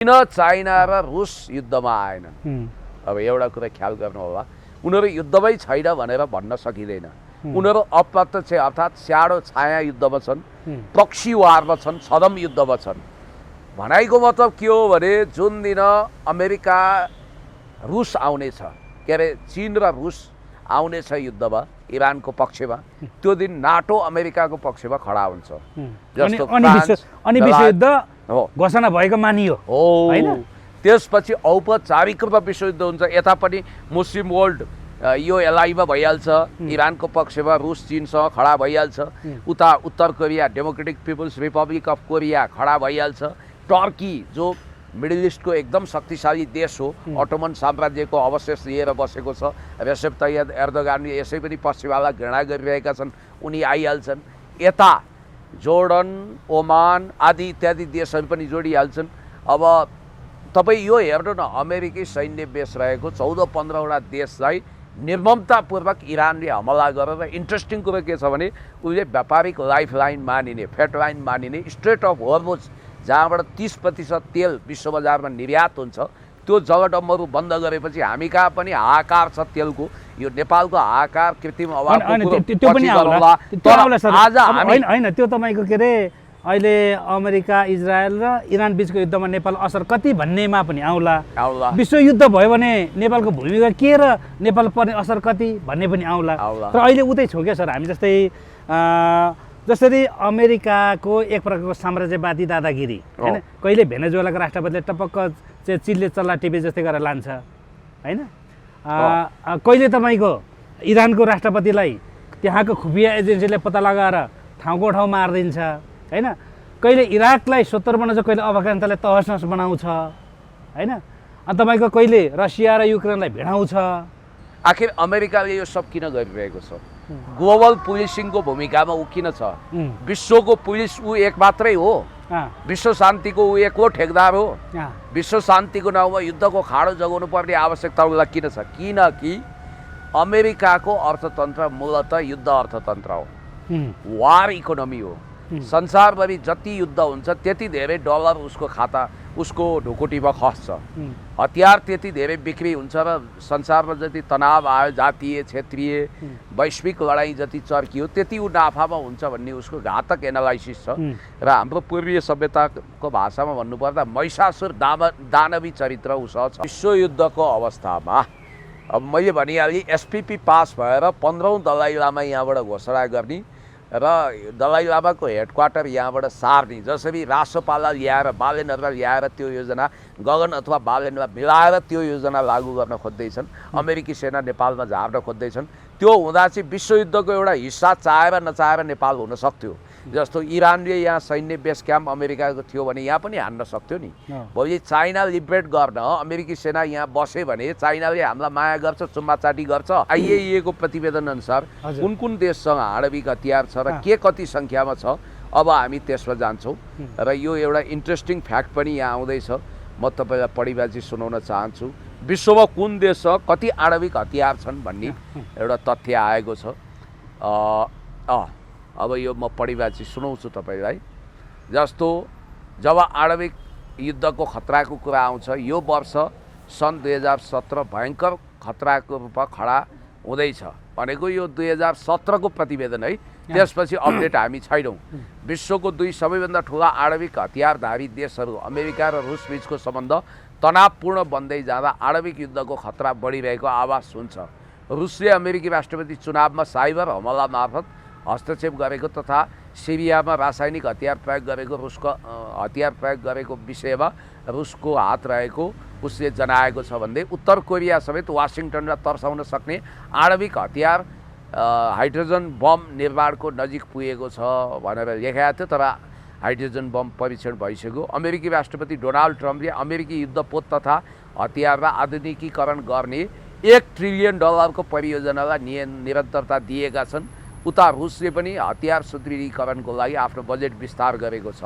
किन चाइना र रुस युद्धमा आएनन्? अब एउटा कुरा ख्याल गर्नु होला, उनीहरू युद्धमै छैन भनेर भन्न सकिँदैन। उनीहरू अप्रत्यक्ष अर्थात् स्याडो छाया युद्धमा छन्, प्रक्सी वारमा छन्, छदम युद्धमा छन्। भनाइको मतलब के हो भने जुन दिन अमेरिका रुस आउनेछ, के अरे चीन र रुस आउनेछ युद्धमा इरानको पक्षमा, त्यो दिन नाटो अमेरिकाको पक्षमा खडा हुन्छ। जस्तो अनि विश्वयुद्ध घोषणा भएको मानियो हैन? त्यसपछि औपचारिक रूपमा विश्वयुद्ध हुन्छ। यता पनि मुस्लिम वर्ल्ड यो एलआईमा भइहाल्छ, इरानको पक्षमा रुस चीनसँग खडा भइहाल्छ। उता उत्तर Korea democratic people's republic of Korea खडा भइहाल्छ। टर्की जो मिडल इस्टको एकदम शक्तिशाली देश हो, अटोमन साम्राज्यको अवशेष लिएर बसेको छ, रेसेप तैयब एर्दोगानले यसै पनि पश्चिमालाई घृणा गरिरहेका छन्, उनी आइहाल्छन्। यता जोर्डन, ओमान आदि इत्यादि देशहरू पनि जोडिहाल्छन्। अब तपाईँ यो हेर्नु न, अमेरिकी सैन्य बेस रहेको 14-15वटा देशलाई निर्ममतापूर्वक इरानले हमला गरेर, इन्ट्रेस्टिङ कुरो के छ भने उसले व्यापारिक लाइफ लाइन मानिने, फेट लाइन मानिने स्ट्रेट अफ हर्मुज, जहाँबाट 30% तेल विश्व बजारमा निर्यात हुन्छ, त्यो जगडम्बरु बन्द गरेपछि हामी कहाँ पनि हाहाकार छ तेलको। यो नेपालको हाहाकार कृत्रिम अभावको त्यो पनि आउला सर। आज हैन त्यो तपाईको के रे अहिले अमेरिका, इजरायल र इरान बीचको युद्धमा नेपाल असर कति भन्नेमा पनि आउला। विश्वयुद्ध भयो भने नेपालको भूमिका के र नेपाल पर्ने असर कति भन्ने पनि आउला। तर अहिले उतै छौ क्या सर, हामी जसरी अमेरिकाको एक प्रकारको साम्राज्यवादी दादागिरी हैन, कहिले भेनेजुएलाको राष्ट्रपतिले टपक्क चिलले चल्ला टिपे जस्तै गरेर लान्छ हैन, कहिले तपाईको इरानको राष्ट्रपतिलाई त्यहाँको खुफिया एजेन्सीले पत्ता लगाएर ठाउँको ठाउँ मारिदिन्छ हैन, कहिले इराकलाई 70 बनाउँछ, कहिले अफगानिस्तानलाई तहस बनाउँछ हैन, अनि तपाईको कहिले रसिया र युक्रेनलाई भिडाउँछ। आखिर अमेरिकाले यो सब किन गरिरहेको छ? ग्लोबल पुलिसिङको भूमिकामा ऊ किन छ? विश्वको पुलिस ऊ एक मात्रै हो? विश्व शान्तिको ऊ एक हो ठेकदार हो? विश्व शान्तिको नाउँमा युद्धको खाडो जगाउनु पर्ने आवश्यकता उसलाई किन छ? किनकि अमेरिकाको अर्थतन्त्र मूलतः युद्ध अर्थतन्त्र हो, वार इकोनोमी हो। संसारभरि जति युद्ध हुन्छ त्यति धेरै डलर उसको खाता, उसको ढुकुटीमा खस्छ। हतियार त्यति धेरै बिक्री हुन्छ र संसारमा जति तनाव आयो, जातीय क्षेत्रीय वैश्विक लडाइँ जति चर्कियो, त्यति ऊ नाफामा हुन्छ भन्ने उसको घातक एनालाइसिस छ। र हाम्रो पूर्वीय सभ्यताको भाषामा भन्नुपर्दा महिषासुर दानवी चरित्र उसँग छ। विश्वयुद्धको अवस्थामा अब मैले भनिहालेँ, एसपीपी पास भएर 15औं दलाई लामा यहाँबाट घोषणा गर्ने र दलाई लामाको हेडक्वार्टर यहाँबाट सार्ने, जसरी रासोपाला ल्याएर बालेनहरूलाई ल्याएर त्यो योजना गगन अथवा बालेनलाई मिलाएर त्यो योजना लागू गर्न खोज्दैछन्। अमेरिकी सेना नेपालमा झार्न खोज्दैछन्। त्यो हुँदा चाहिँ विश्वयुद्धको एउटा हिस्सा चाहेर नचाहेर नेपाल हुन सक्थ्यो। जस्तो इरानले यहाँ सैन्य बेस क्याम्प अमेरिकाको थियो भने यहाँ पनि हान्न सक्थ्यो नि। भोलि चाइना लिबरेट गर्न अमेरिकी सेना यहाँ बसे भने चाइनाले हामीलाई माया गर्छ, चुम्माचाटी गर्छ। आइएए को प्रतिवेदन अनुसार कुन कुन देशसँग आणविक हतियार छ र के कति सङ्ख्यामा छ, अब हामी त्यसमा जान्छौँ। र यो एउटा इन्ट्रेस्टिङ फ्याक्ट पनि यहाँ आउँदैछ, म तपाईँलाई पढिबाजी सुनाउन चाहन्छु। विश्वमा कुन देशसँग कति आणविक हतियार छन् भन्ने एउटा तथ्य आएको छ। अब यो म पढिबाजी सुनाउँछु तपाईँलाई। जस्तो जब आणविक युद्धको खतराको कुरा आउँछ, यो वर्ष सन् 2017 भयङ्कर खतराको रूपमा खडा हुँदैछ भनेको यो 2017 को प्रतिवेदन है। त्यसपछि अपडेट हामी छैनौँ। विश्वको 2 सबैभन्दा ठुला आणविक हतियारधारी देशहरू अमेरिका र रुस बीचको सम्बन्ध तनावपूर्ण बन्दै जाँदा आणविक युद्धको खतरा बढिरहेको आभास हुन्छ। रुसले अमेरिकी राष्ट्रपति चुनावमा साइबर हमला मार्फत हस्तक्षेप गरेको तथा सिरियामा रासायनिक हतियार प्रयोग गरेको, रुसको हतियार प्रयोग गरेको विषयमा रुसको हात रहेको उसले जनाएको छ भन्दै उत्तर कोरिया समेत वासिङटनलाई तर्साउन सक्ने आणविक हतियार हाइड्रोजन बम निर्माणको नजिक पुगेको छ भनेर लेखाएको थियो। तर हाइड्रोजन बम परीक्षण भइसक्यो। अमेरिकी राष्ट्रपति डोनाल्ड ट्रम्पले अमेरिकी युद्धपोत तथा हतियारलाई आधुनिकीकरण गर्ने $1 ट्रिलियन को परियोजनालाई निरन्तरता दिएका छन्। उता रुसले पनि हतियार सुदृढीकरणको लागि आफ्नो बजेट विस्तार गरेको छ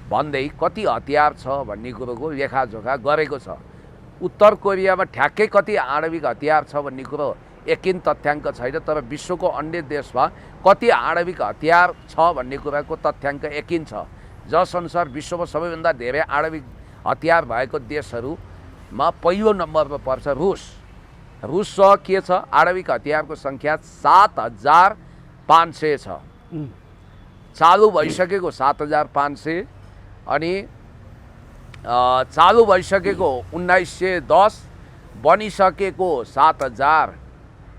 भन्दै कति हतियार छ भन्ने कुरोको लेखाजोखा गरेको छ। उत्तर कोरियामा ठ्याक्कै कति आणविक हतियार छ भन्ने कुरो एकिन तथ्याङ्क छैन, तर विश्वको अन्य देशमा कति आणविक हतियार छ भन्ने कुराको तथ्याङ्क एकिन छ। जसअनुसार विश्वमा सबैभन्दा धेरै आणविक हतियार भएको देशहरूमा पहिलो नम्बरमा पर्छ रुस। रुससँग के छ, आणविक हतियारको सङ्ख्या 7500 छ। चालु भइसकेको 7500 अनि चालु भइसकेको 1910, बनिसकेको 7000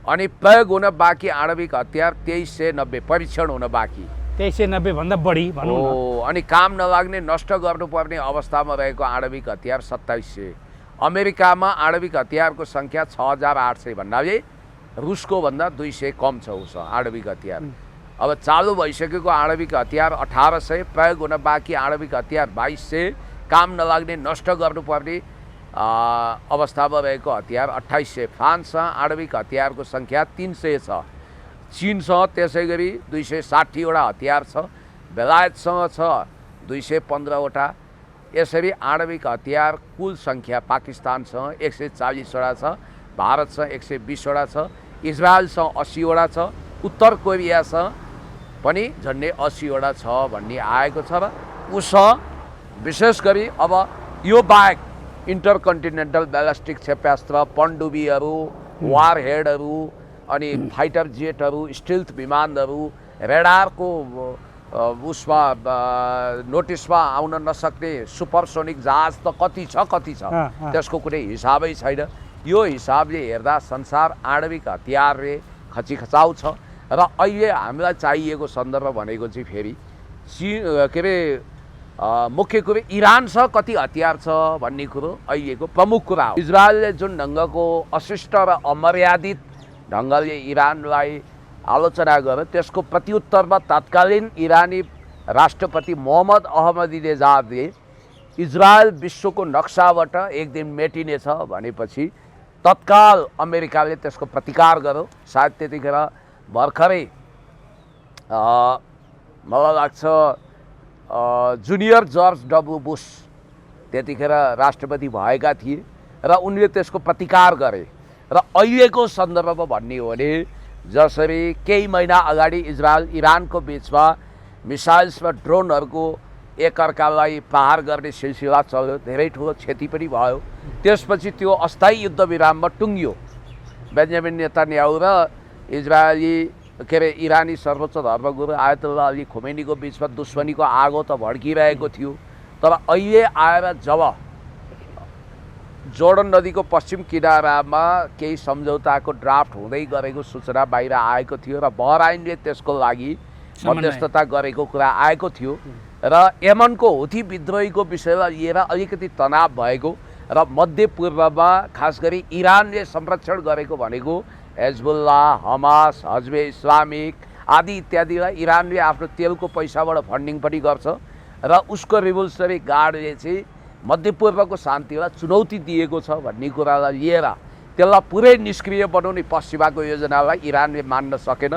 अनि प्रयोग हुन बाँकी आणविक हतियार 2390, परीक्षण हुन बाँकी 2390 भन्दा बढी भनौँ न। अनि काम नलाग्ने नष्ट गर्नुपर्ने अवस्थामा रहेको आणविक हतियार 2700। अमेरिकामा आणविक हतियारको सङ्ख्या 6800 भन्नाले रुसको भन्दा 200 कम छ उसँग आणविक हतियार। अब चालु भइसकेको आणविक हतियार 1800, प्रयोग हुन बाँकी आणविक हतियार 2200, काम नलाग्ने नष्ट गर्नुपर्ने अवस्थामा रहेको हतियार 2800। फ्रान्ससँग आणविक हतियारको सङ्ख्या 300 छ। चीनसँग त्यसै गरी 260वटा हतियार छ। बेलायतसँग छ 215वटा। यसरी आणविक हतियार कुल सङ्ख्या पाकिस्तानसँग 140वटा छ, भारतसँग 120वटा छ, इजरायलसँग 80वटा छ, उत्तर कोरियासँग पनि झन्डै 80वटा छ भन्ने आएको छ। र उसँग विशेष गरी अब यो बाहेक इन्टरकन्टिनेन्टल ब्यालिस्टिक क्षेपणास्त्र, पनडुब्बीहरू, वारहेडहरू अनि फाइटर जेटहरू, स्टिल्थ विमानहरू, रेडारको उसमा नोटिसमा आउन नसक्ने सुपरसोनिक जहाज त कति छ त्यसको कुनै हिसाबै छैन। यो हिसाबले हेर्दा संसार आणविक हतियारले खचिखचाउ छ। र अहिले हामीलाई चाहिएको सन्दर्भ भनेको चाहिँ फेरि के अरे मुख्य कुरो इरानसँग कति हतियार छ भन्ने कुरो अहिलेको प्रमुख कुरा हो। इजरायलले जुन ढङ्गको अशिष्ट र अमर्यादित ढङ्गले इरानलाई आलोचना गर्यो त्यसको प्रत्युत्तरमा तत्कालीन इरानी राष्ट्रपति मोहम्मद अहमदिनेजादले इजरायल विश्वको नक्साबाट एक दिन मेटिनेछ भनेपछि तत्काल अमेरिकाले त्यसको प्रतिकार गर्यो। सायद त्यतिखेर भर्खरै मलाई लाग्छ जुनियर जर्ज डब्लु बुश त्यतिखेर राष्ट्रपति भएका थिए र उनले त्यसको प्रतिकार गरे। र अहिलेको सन्दर्भमा भन्ने हो भने जसरी केही महिना अगाडि इजरायल इरानको बिचमा मिसाइल्स र ड्रोनहरूको एकअर्कालाई प्रहार गर्ने सिलसिला चल्यो, धेरै ठुलो क्षति पनि भयो। त्यसपछि त्यो अस्थायी युद्ध विराममा टुङ्गियो। बेन्जामिन नेतान्याहु र इरानी सर्वोच्च धर्मगुरु आयतुल्लाह अली खोमेनीको बिचमा दुश्मनीको आगो त भड्किरहेको थियो। तर अहिले आएर जब जोर्डन नदीको पश्चिम किनारामा केही सम्झौताको ड्राफ्ट हुँदै गरेको सूचना बाहिर आएको थियो र बहराइनले त्यसको लागि मध्यस्थता गरेको कुरा आएको थियो र यमनको हुथी विद्रोहीको विषयलाई लिएर अलिकति तनाव भएको र मध्यपूर्वमा खास गरी इरानले संरक्षण गरेको भनेको हेजबुल्लाह, हमास, हजबे इस्लामिक आदि इत्यादिलाई इरानले आफ्नो तेलको पैसाबाट फन्डिङ पनि गर्छ र उसको रिभोल्युसनरी गार्डले चाहिँ मध्यपूर्वको शान्तिलाई चुनौती दिएको छ भन्ने कुरालाई लिएर त्यसलाई पुरै निष्क्रिय बनाउने पश्चिमाको योजनालाई इरानले मान्न सकेन।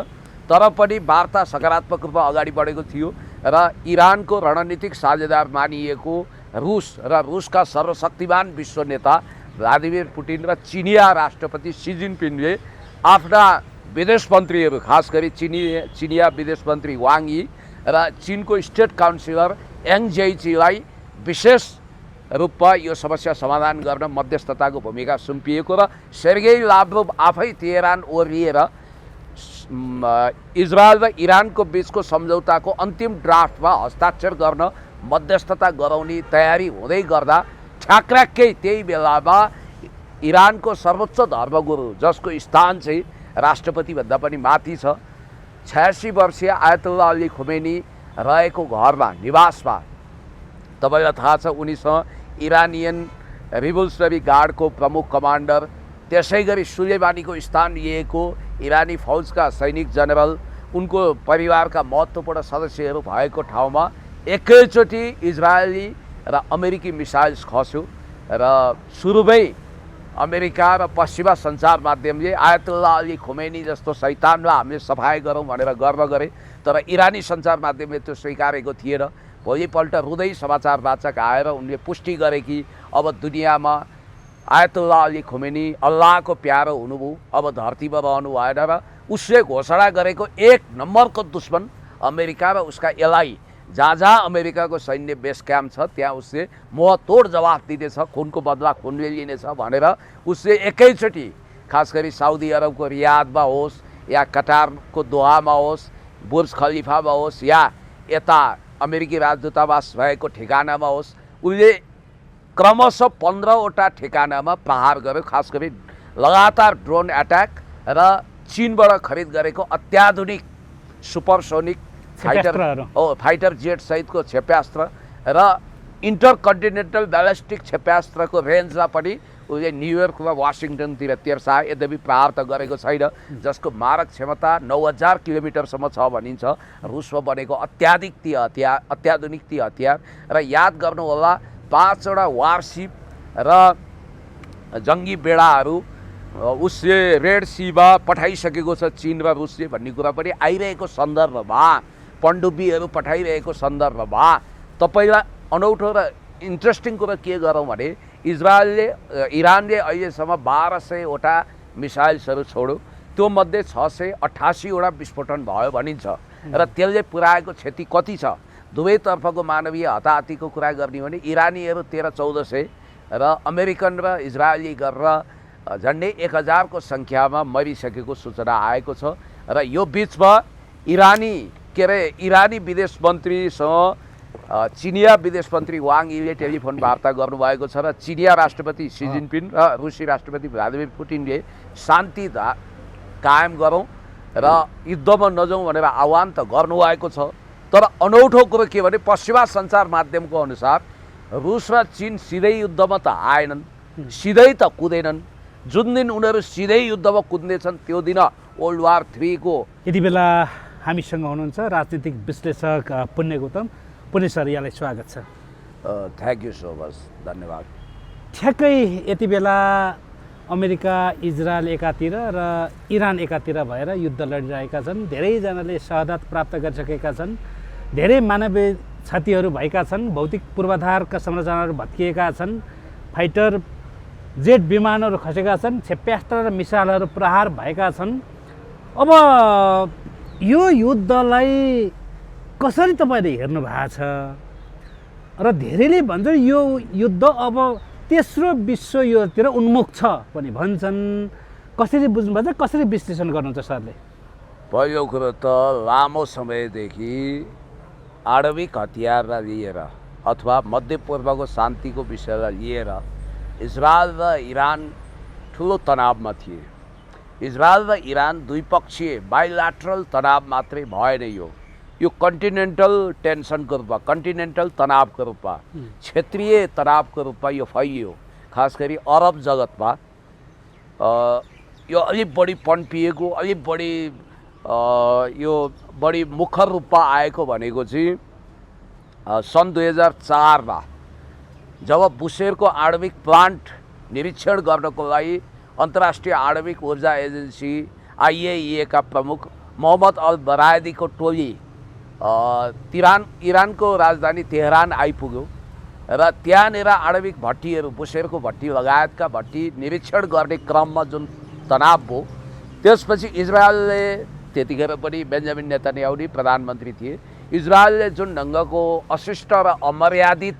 तर पनि वार्ता सकारात्मक रूपमा अगाडि बढेको थियो र इरानको रणनीतिक साझेदार मानिएको रुस र रुसका सर्वशक्तिमान विश्व नेता भ्लादिमिर पुटिन र चिनिया राष्ट्रपति सी जिनपिङले आफ्ना विदेश मन्त्रीहरू खास गरी चिनिया विदेश मन्त्री वाङ यी र चिनको स्टेट काउन्सिलर याङ जेइचीलाई विशेष रूपमा यो समस्या समाधान गर्न मध्यस्थताको भूमिका सुम्पिएको र सेर्गेई लाभ्रोभ आफै तेहरान ओर्लिएर इजरायल र इरानको बिचको सम्झौताको अन्तिम ड्राफ्टमा हस्ताक्षर गर्न मध्यस्थता गराउने तयारी हुँदै गर्दा ठ्याक्राक्कै त्यही बेलामा इरानको सर्वोच्च धर्मगुरु जसको स्थान चाहिँ राष्ट्रपतिभन्दा पनि माथि छ 86 वर्षीय आयतुल्लाह अली खोमेनी रहेको घरमा निवासमा तपाईलाई थाहा छ उनीसँग इरानियन रिभोल्युसनरी गार्डको प्रमुख कमान्डर त्यसै गरी सुलेमानीको स्थान लिएको इरानी फौजका सैनिक जनरल उनको परिवारका महत्त्वपूर्ण सदस्यहरू भएको ठाउँमा एकैचोटि इजरायली र अमेरिकी मिसाइल्स खस्यो र सुरुमै अमेरिका र पश्चिमा सञ्चार माध्यमले आयतुल्लाह अली खोमेनी जस्तो शैतानलाई हामीले सफाई गरौँ भनेर गर्व गरे। तर इरानी सञ्चार माध्यमले त्यो स्वीकारेको थिएन। भोलिपल्ट रुँदै समाचार वाचक आएर उनले पुष्टि गरे कि अब दुनियाँमा आयतुल्लाह अली खोमेनी अल्लाहको प्यारो हुनुभयो, अब धरतीमा रहनु भएन र उसले घोषणा गरेको एक नम्बरको दुश्मन अमेरिका र उसका एलाई जहाँ जहाँ अमेरिकाको सैन्य बेस क्याम्प छ त्यहाँ उसले मुहतोड जवाफ दिनेछ, खुनको बदला खुनले लिनेछ भनेर उसले एकैचोटि खास गरी साउदी अरबको रियादमा होस् या कटारको दोहामा होस्, बुर्ज खलिफामा होस् या यता अमेरिकी राजदूतावास भएको ठेगानामा होस्, उसले क्रमशः 15वटा ठेगानामा प्रहार गर्यो। खास गरी लगातार ड्रोन एट्याक र चीनबाट खरिद गरेको अत्याधुनिक सुपरसोनिक फाइटर जेट सहितको क्षेप्यास्त्र र इन्टरकन्टिनेन्टल ब्यालिस्टिक क्षेप्यास्त्रको रेन्जमा पनि उसले न्युयोर्क वा वासिङटनतिर तेर्सायो। यद्यपि प्रहार त गरेको छैन, जसको मारक क्षमता 9000 किलोमिटरसम्म छ भनिन्छ। रुसमा बनेको अत्याधुनिक ती हतियार र याद गर्नुहोला 5वटा वारशिप र जङ्गी बेडाहरू उसले रेड सीमा पठाइसकेको छ चीन र रुसले भन्ने कुरा पनि आइरहेको सन्दर्भमा, पनडुब्बीहरू पठाइरहेको सन्दर्भमा तपाईँलाई अनौठो र इन्ट्रेस्टिङ कुरा के गरौँ भने इरानले अहिलेसम्म 1200वटा मिसाइल्सहरू छोड्यो, त्यो मध्ये 688वटा विस्फोटन भयो भनिन्छ र त्यसले पुर्याएको क्षति कति छ। दुवैतर्फको मानवीय हताहतीको कुरा गर्ने भने इरानीहरू 1300-1400 र अमेरिकन र इजरायली गरेर झन्डै 1000को सङ्ख्यामा मरिसकेको सूचना आएको छ। र यो बिचमा इरानी विदेश मन्त्रीसँग चिनिया विदेश मन्त्री वाङ यीले टेलिफोन वार्ता गर्नुभएको छ र चिनिया राष्ट्रपति सी जिनपिङ र रुसी राष्ट्रपति भ्लादिमिर पुटिनले शान्ति कायम गरौँ र युद्धमा नजाउँ भनेर आह्वान त गर्नुभएको छ। तर अनौठो कुरो के भने पश्चिमा सञ्चार माध्यमको अनुसार रुस र चीन सिधै युद्धमा त आएनन्, सिधै त कुदेनन्। जुन दिन उनीहरू सिधै युद्धमा कुद्नेछन् त्यो दिन वर्ल्ड वार 3 को। यति बेला हामीसँग हुनुहुन्छ राजनीतिक विश्लेषक पुण्य गौतम। पुण्य सर, यहाँलाई स्वागत छ। थ्याङ्क यू सो मच, धन्यवाद। ठ्याक्कै यति बेला अमेरिका इजरायल एकातिर र इरान एकातिर भएर युद्ध लडिरहेका छन्। धेरैजनाले शहादत प्राप्त गरिसकेका छन्, धेरै मानवीय क्षतिहरू भएका छन्, भौतिक पूर्वाधारका संरचनाहरू भत्किएका छन्, फाइटर जेट विमानहरू खसेका छन्, क्षेप्यास्त्र र मिसाइलहरू प्रहार भएका छन्। अब यो युद्धलाई कसरी तपाईँले हेर्नु भएको छ र धेरैले भन्छन् यो युद्ध अब तेस्रो विश्व युद्धतिर उन्मुख छ पनि भन्छन्। कसरी बुझ्नुभएको छ, कसरी विश्लेषण गर्नुहुन्छ सरले? पहिलो कुरो त लामो समयदेखि आणविक हतियारलाई लिएर अथवा मध्यपूर्वको शान्तिको विषयलाई लिएर इजरायल र इरान ठुलो तनावमा थिए। इजरायल र इरान द्विपक्षीय बाइल्याटरल तनाव मात्रै भएन, यो कन्टिनेन्टल टेन्सनको रूपमा, कन्टिनेन्टल तनावको रूपमा, क्षेत्रीय तनावको रूपमा यो फैलियो। खास गरी अरब जगतमा यो अलिक बढी पन्पिएको, अलिक बढी यो बढी मुखर रूपमा आएको भनेको चाहिँ सन् 2004मा जब बुसेरको आणविक प्लान्ट निरीक्षण गर्नको लागि अन्तर्राष्ट्रिय आणविक ऊर्जा एजेन्सी IAEA का प्रमुख मोहम्मद अल बरायदीको टोली इरानको राजधानी तेहरान आइपुग्यो र त्यहाँनिर आणविक भट्टीहरू, बुसेरको भट्टी लगायतका भट्टी निरीक्षण गर्ने क्रममा जुन तनाव भयो, त्यसपछि इजरायलले, त्यतिखेर पनि बेन्जामिन नेतन्याहु प्रधानमन्त्री थिए, इजरायलले जुन ढङ्गको अशिष्ट र अमर्यादित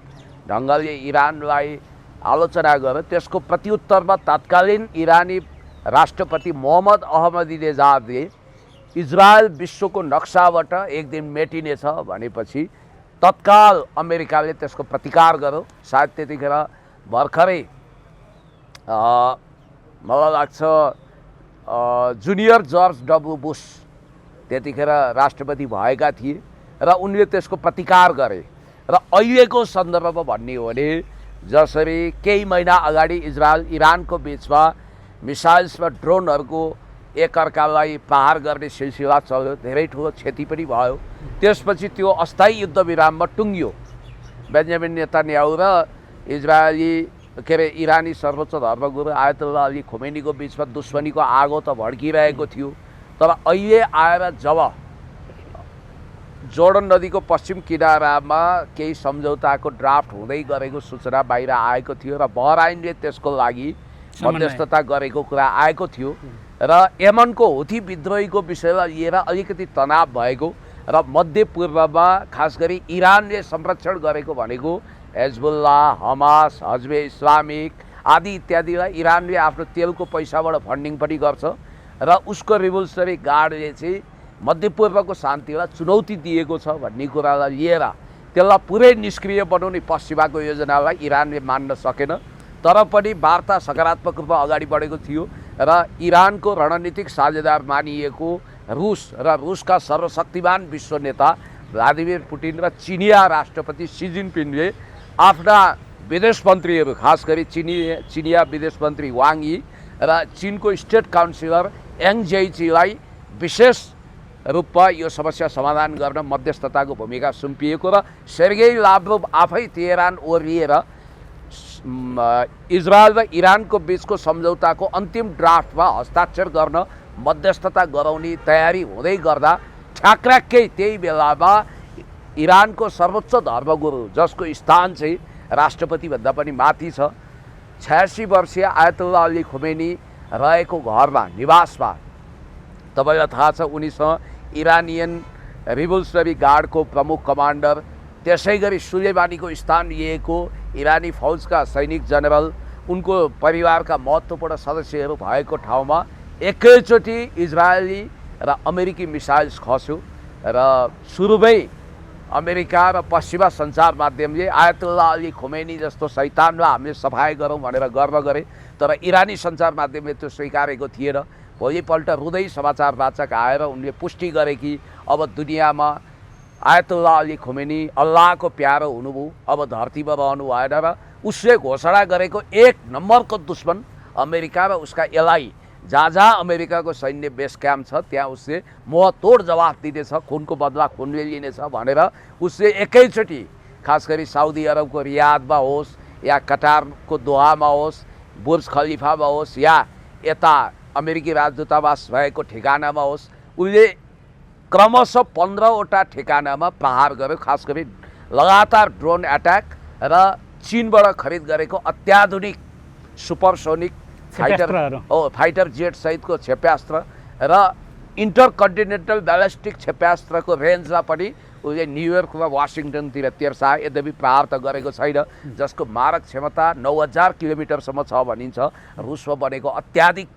ढङ्गले इरानलाई आलोचना गर्यो, त्यसको प्रत्युत्तरमा तत्कालीन इरानी राष्ट्रपति मोहम्मद अहमदिनेजादले इजरायल विश्वको नक्साबाट एक दिन मेटिनेछ भनेपछि तत्काल अमेरिकाले त्यसको प्रतिकार गर्यो। सायद त्यतिखेर भर्खरै मलाई लाग्छ जुनियर जर्ज डब्लु बुश त्यतिखेर राष्ट्रपति भएका थिए र उनले त्यसको प्रतिकार गरे। र अहिलेको सन्दर्भमा भन्ने हो भने जसरी केही महिना अगाडि इजरायल इरानको बिचमा मिसाइल्स र ड्रोनहरूको एकअर्कालाई प्रहार गर्ने सिलसिला चल्यो, धेरै ठुलो क्षति पनि भयो। त्यसपछि त्यो अस्थायी युद्ध विराममा टुङ्गियो। बेन्जामिन नेतन्याहु र इरानी सर्वोच्च धर्मगुरु आयतुल्लाह अली खोमेनीको बिचमा दुश्मनीको आगो त भड्किरहेको थियो। तर अहिले आएर जब जोर्डन नदीको पश्चिम किनारामा केही सम्झौताको ड्राफ्ट हुँदै गरेको सूचना बाहिर आएको थियो र बहराइनले त्यसको लागि मध्यस्थता गरेको कुरा आएको थियो र यमनको हुथी विद्रोहीको विषयलाई लिएर अलिकति तनाव भएको र मध्यपूर्वमा खास गरी इरानले संरक्षण गरेको भनेको हेजबुल्ला, हमास, हजबे इस्लामिक आदि इत्यादिलाई इरानले आफ्नो तेलको पैसाबाट फन्डिङ पनि गर्छ र उसको रिभोल्युसनरी गार्डले चाहिँ मध्यपूर्वको शान्तिलाई चुनौती दिएको छ भन्ने कुरालाई लिएर त्यसलाई पुरै निष्क्रिय बनाउने पश्चिमाको योजनालाई इरानले मान्न सकेन। तर पनि वार्ता सकारात्मक रूपमा अगाडि बढेको थियो र इरानको रणनीतिक साझेदार मानिएको रुस र रुसका सर्वशक्तिमान विश्व नेता भ्लादिमिर पुटिन र चिनिया राष्ट्रपति सी जिनपिङले आफ्ना विदेश मन्त्रीहरू खास गरी चिनिया विदेश मन्त्री वाङ यी र चिनको स्टेट काउन्सिलर याङ जेइचीलाई विशेष रूपमा यो समस्या समाधान गर्न मध्यस्थताको भूमिका सुम्पिएको र सेर्गेई लाभ्रोभ आफै तेहरान ओर्लिएर इजरायल र इरानको बीचको सम्झौताको अन्तिम ड्राफ्टमा हस्ताक्षर गर्न मध्यस्थता गराउने तयारी हुँदै गर्दा ठ्याक्राक्कै त्यही बेलामा इरानको सर्वोच्च धर्मगुरु जसको स्थान चाहिँ राष्ट्रपतिभन्दा पनि माथि छ 86 वर्षीय आयतुल्लाह अली खुमेनी रहेको घरमा निवासमा तपाईँलाई थाहा छ उनीसँग इरानियन रिभोल्युसनरी गार्डको प्रमुख कमान्डर त्यसै गरी सुलेमानीको स्थान लिएको इरानी फौजका सैनिक जनरल उनको परिवारका महत्त्वपूर्ण सदस्यहरू भएको ठाउँमा एकैचोटि इजरायली र अमेरिकी मिसाइल्स खस्यो र सुरुमै अमेरिका र पश्चिमा सञ्चार माध्यमले आयतुल्लाह अली खुमेनी जस्तो शैतानलाई हामीले सफाई गरौँ भनेर गर्व गरे तर इरानी सञ्चार माध्यमले त्यो स्वीकारेको थिएन। भोलिपल्ट रुँदै समाचार वाचक आएर उनले पुष्टि गरे कि अब दुनियाँमा आयतुल्लाह अली खुमेनी अल्लाहको प्यारो हुनुभयो, अब धरतीमा रहनु भएन र उसले घोषणा गरेको एक नम्बरको दुश्मन अमेरिका र उसका एलाई जहाँ जहाँ अमेरिकाको सैन्य बेस क्याम्प छ त्यहाँ उसले मुहतोड जवाफ दिनेछ, खुनको बदला खुनले लिनेछ भनेर उसले एकैचोटि खास गरी साउदी अरबको रियादमा होस् या कटारको दोहामा होस्, बुर्ज खलिफामा होस् या यता अमेरिकी राजदूतावास भएको ठेगानामा होस् उसले क्रमशः 15वटा ठेगानामा प्रहार गर्यो। खास गरी लगातार ड्रोन एट्याक र चीनबाट खरिद गरेको अत्याधुनिक सुपरसोनिक फाइटर जेट सहितको क्षेप्यास्त्र र इन्टरकन्टिनेन्टल ब्यालिस्टिक क्षेप्यास्त्रको रेन्जमा पनि उसले न्युयोर्क र वासिङटनतिर तेर्साए। यद्यपि प्रहार त गरेको छैन जसको मारक क्षमता 9000 किलोमिटरसम्म छ भनिन्छ। रुसमा बनेको अत्याधुनिक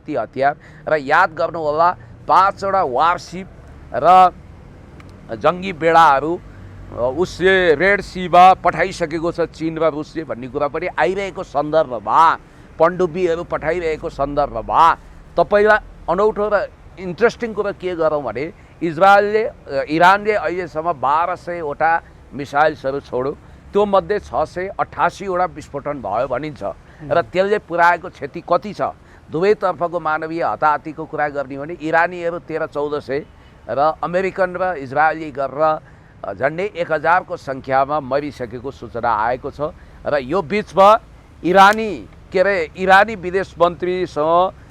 ती हतियार र याद गर्नु होला 5वटा वारशिप र जङ्गी बेडाहरू उसले रेड सीमा पठाइसकेको छ चीन र रुसले भन्ने कुरा पनि आइरहेको सन्दर्भमा पण्डुबीहरू पठाइरहेको सन्दर्भमा तपाईँलाई अनौठो र इन्ट्रेस्टिङ कुरा के गरौँ भने इरानले अहिलेसम्म 1200वटा मिसाइल्सहरू छोड्यो, त्यो मध्ये 688वटा विस्फोटन भयो भनिन्छ र त्यसले पुर्याएको क्षति कति छ। दुवैतर्फको मानवीय हताहतीको कुरा गर्ने भने इरानीहरू 1300-1400 र अमेरिकन र इजरायली गरेर झन्डै 1000को सङ्ख्यामा मरिसकेको सूचना आएको छ र यो बिचमा इरानी विदेश मन्त्रीसँग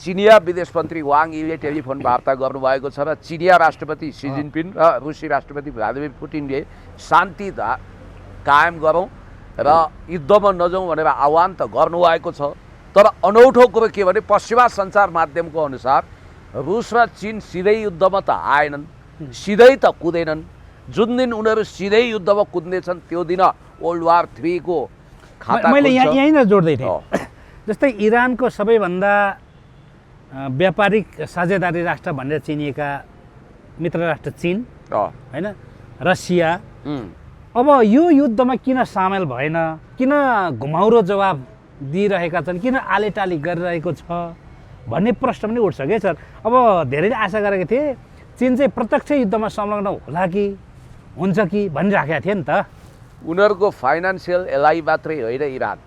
चिनिया विदेश मन्त्री वाङ यीले टेलिफोन वार्ता गर्नुभएको छ र चिनिया राष्ट्रपति सी जिनपिङ र रुसी राष्ट्रपति भ्लादिमिर पुटिनले शान्ति कायम गरौँ र युद्धमा नजाउँ भनेर आह्वान त गर्नुभएको छ। तर अनौठो कुरो के भने पश्चिमा सञ्चार माध्यमको अनुसार रुस र चीन सिधै युद्धमा त आएनन्, सिधै त कुदेनन्। जुन दिन उनीहरू सिधै युद्धमा कुद्नेछन् त्यो दिन वर्ल्ड वार 3 को खाता मैले यहीँ जोड्दै थिएँ। जस्तै इरानको सबैभन्दा व्यापारिक साझेदारी राष्ट्र भनेर चिनिएका मित्र राष्ट्र चीन हैन, रसिया अब यो युद्धमा किन सामेल भएन, किन घुमाउरो जवाब दिइरहेका छन्, किन आलेटाली गरिरहेको छ भन्ने प्रश्न पनि उठ्छ के सर। अब धेरैले आशा गरेको थिए चीन चाहिँ प्रत्यक्ष युद्धमा संलग्न होला कि हुन्छ कि भनिराखेका थिए नि त। उनीहरूको फाइनान्सियल एलाई मात्रै होइन इरान,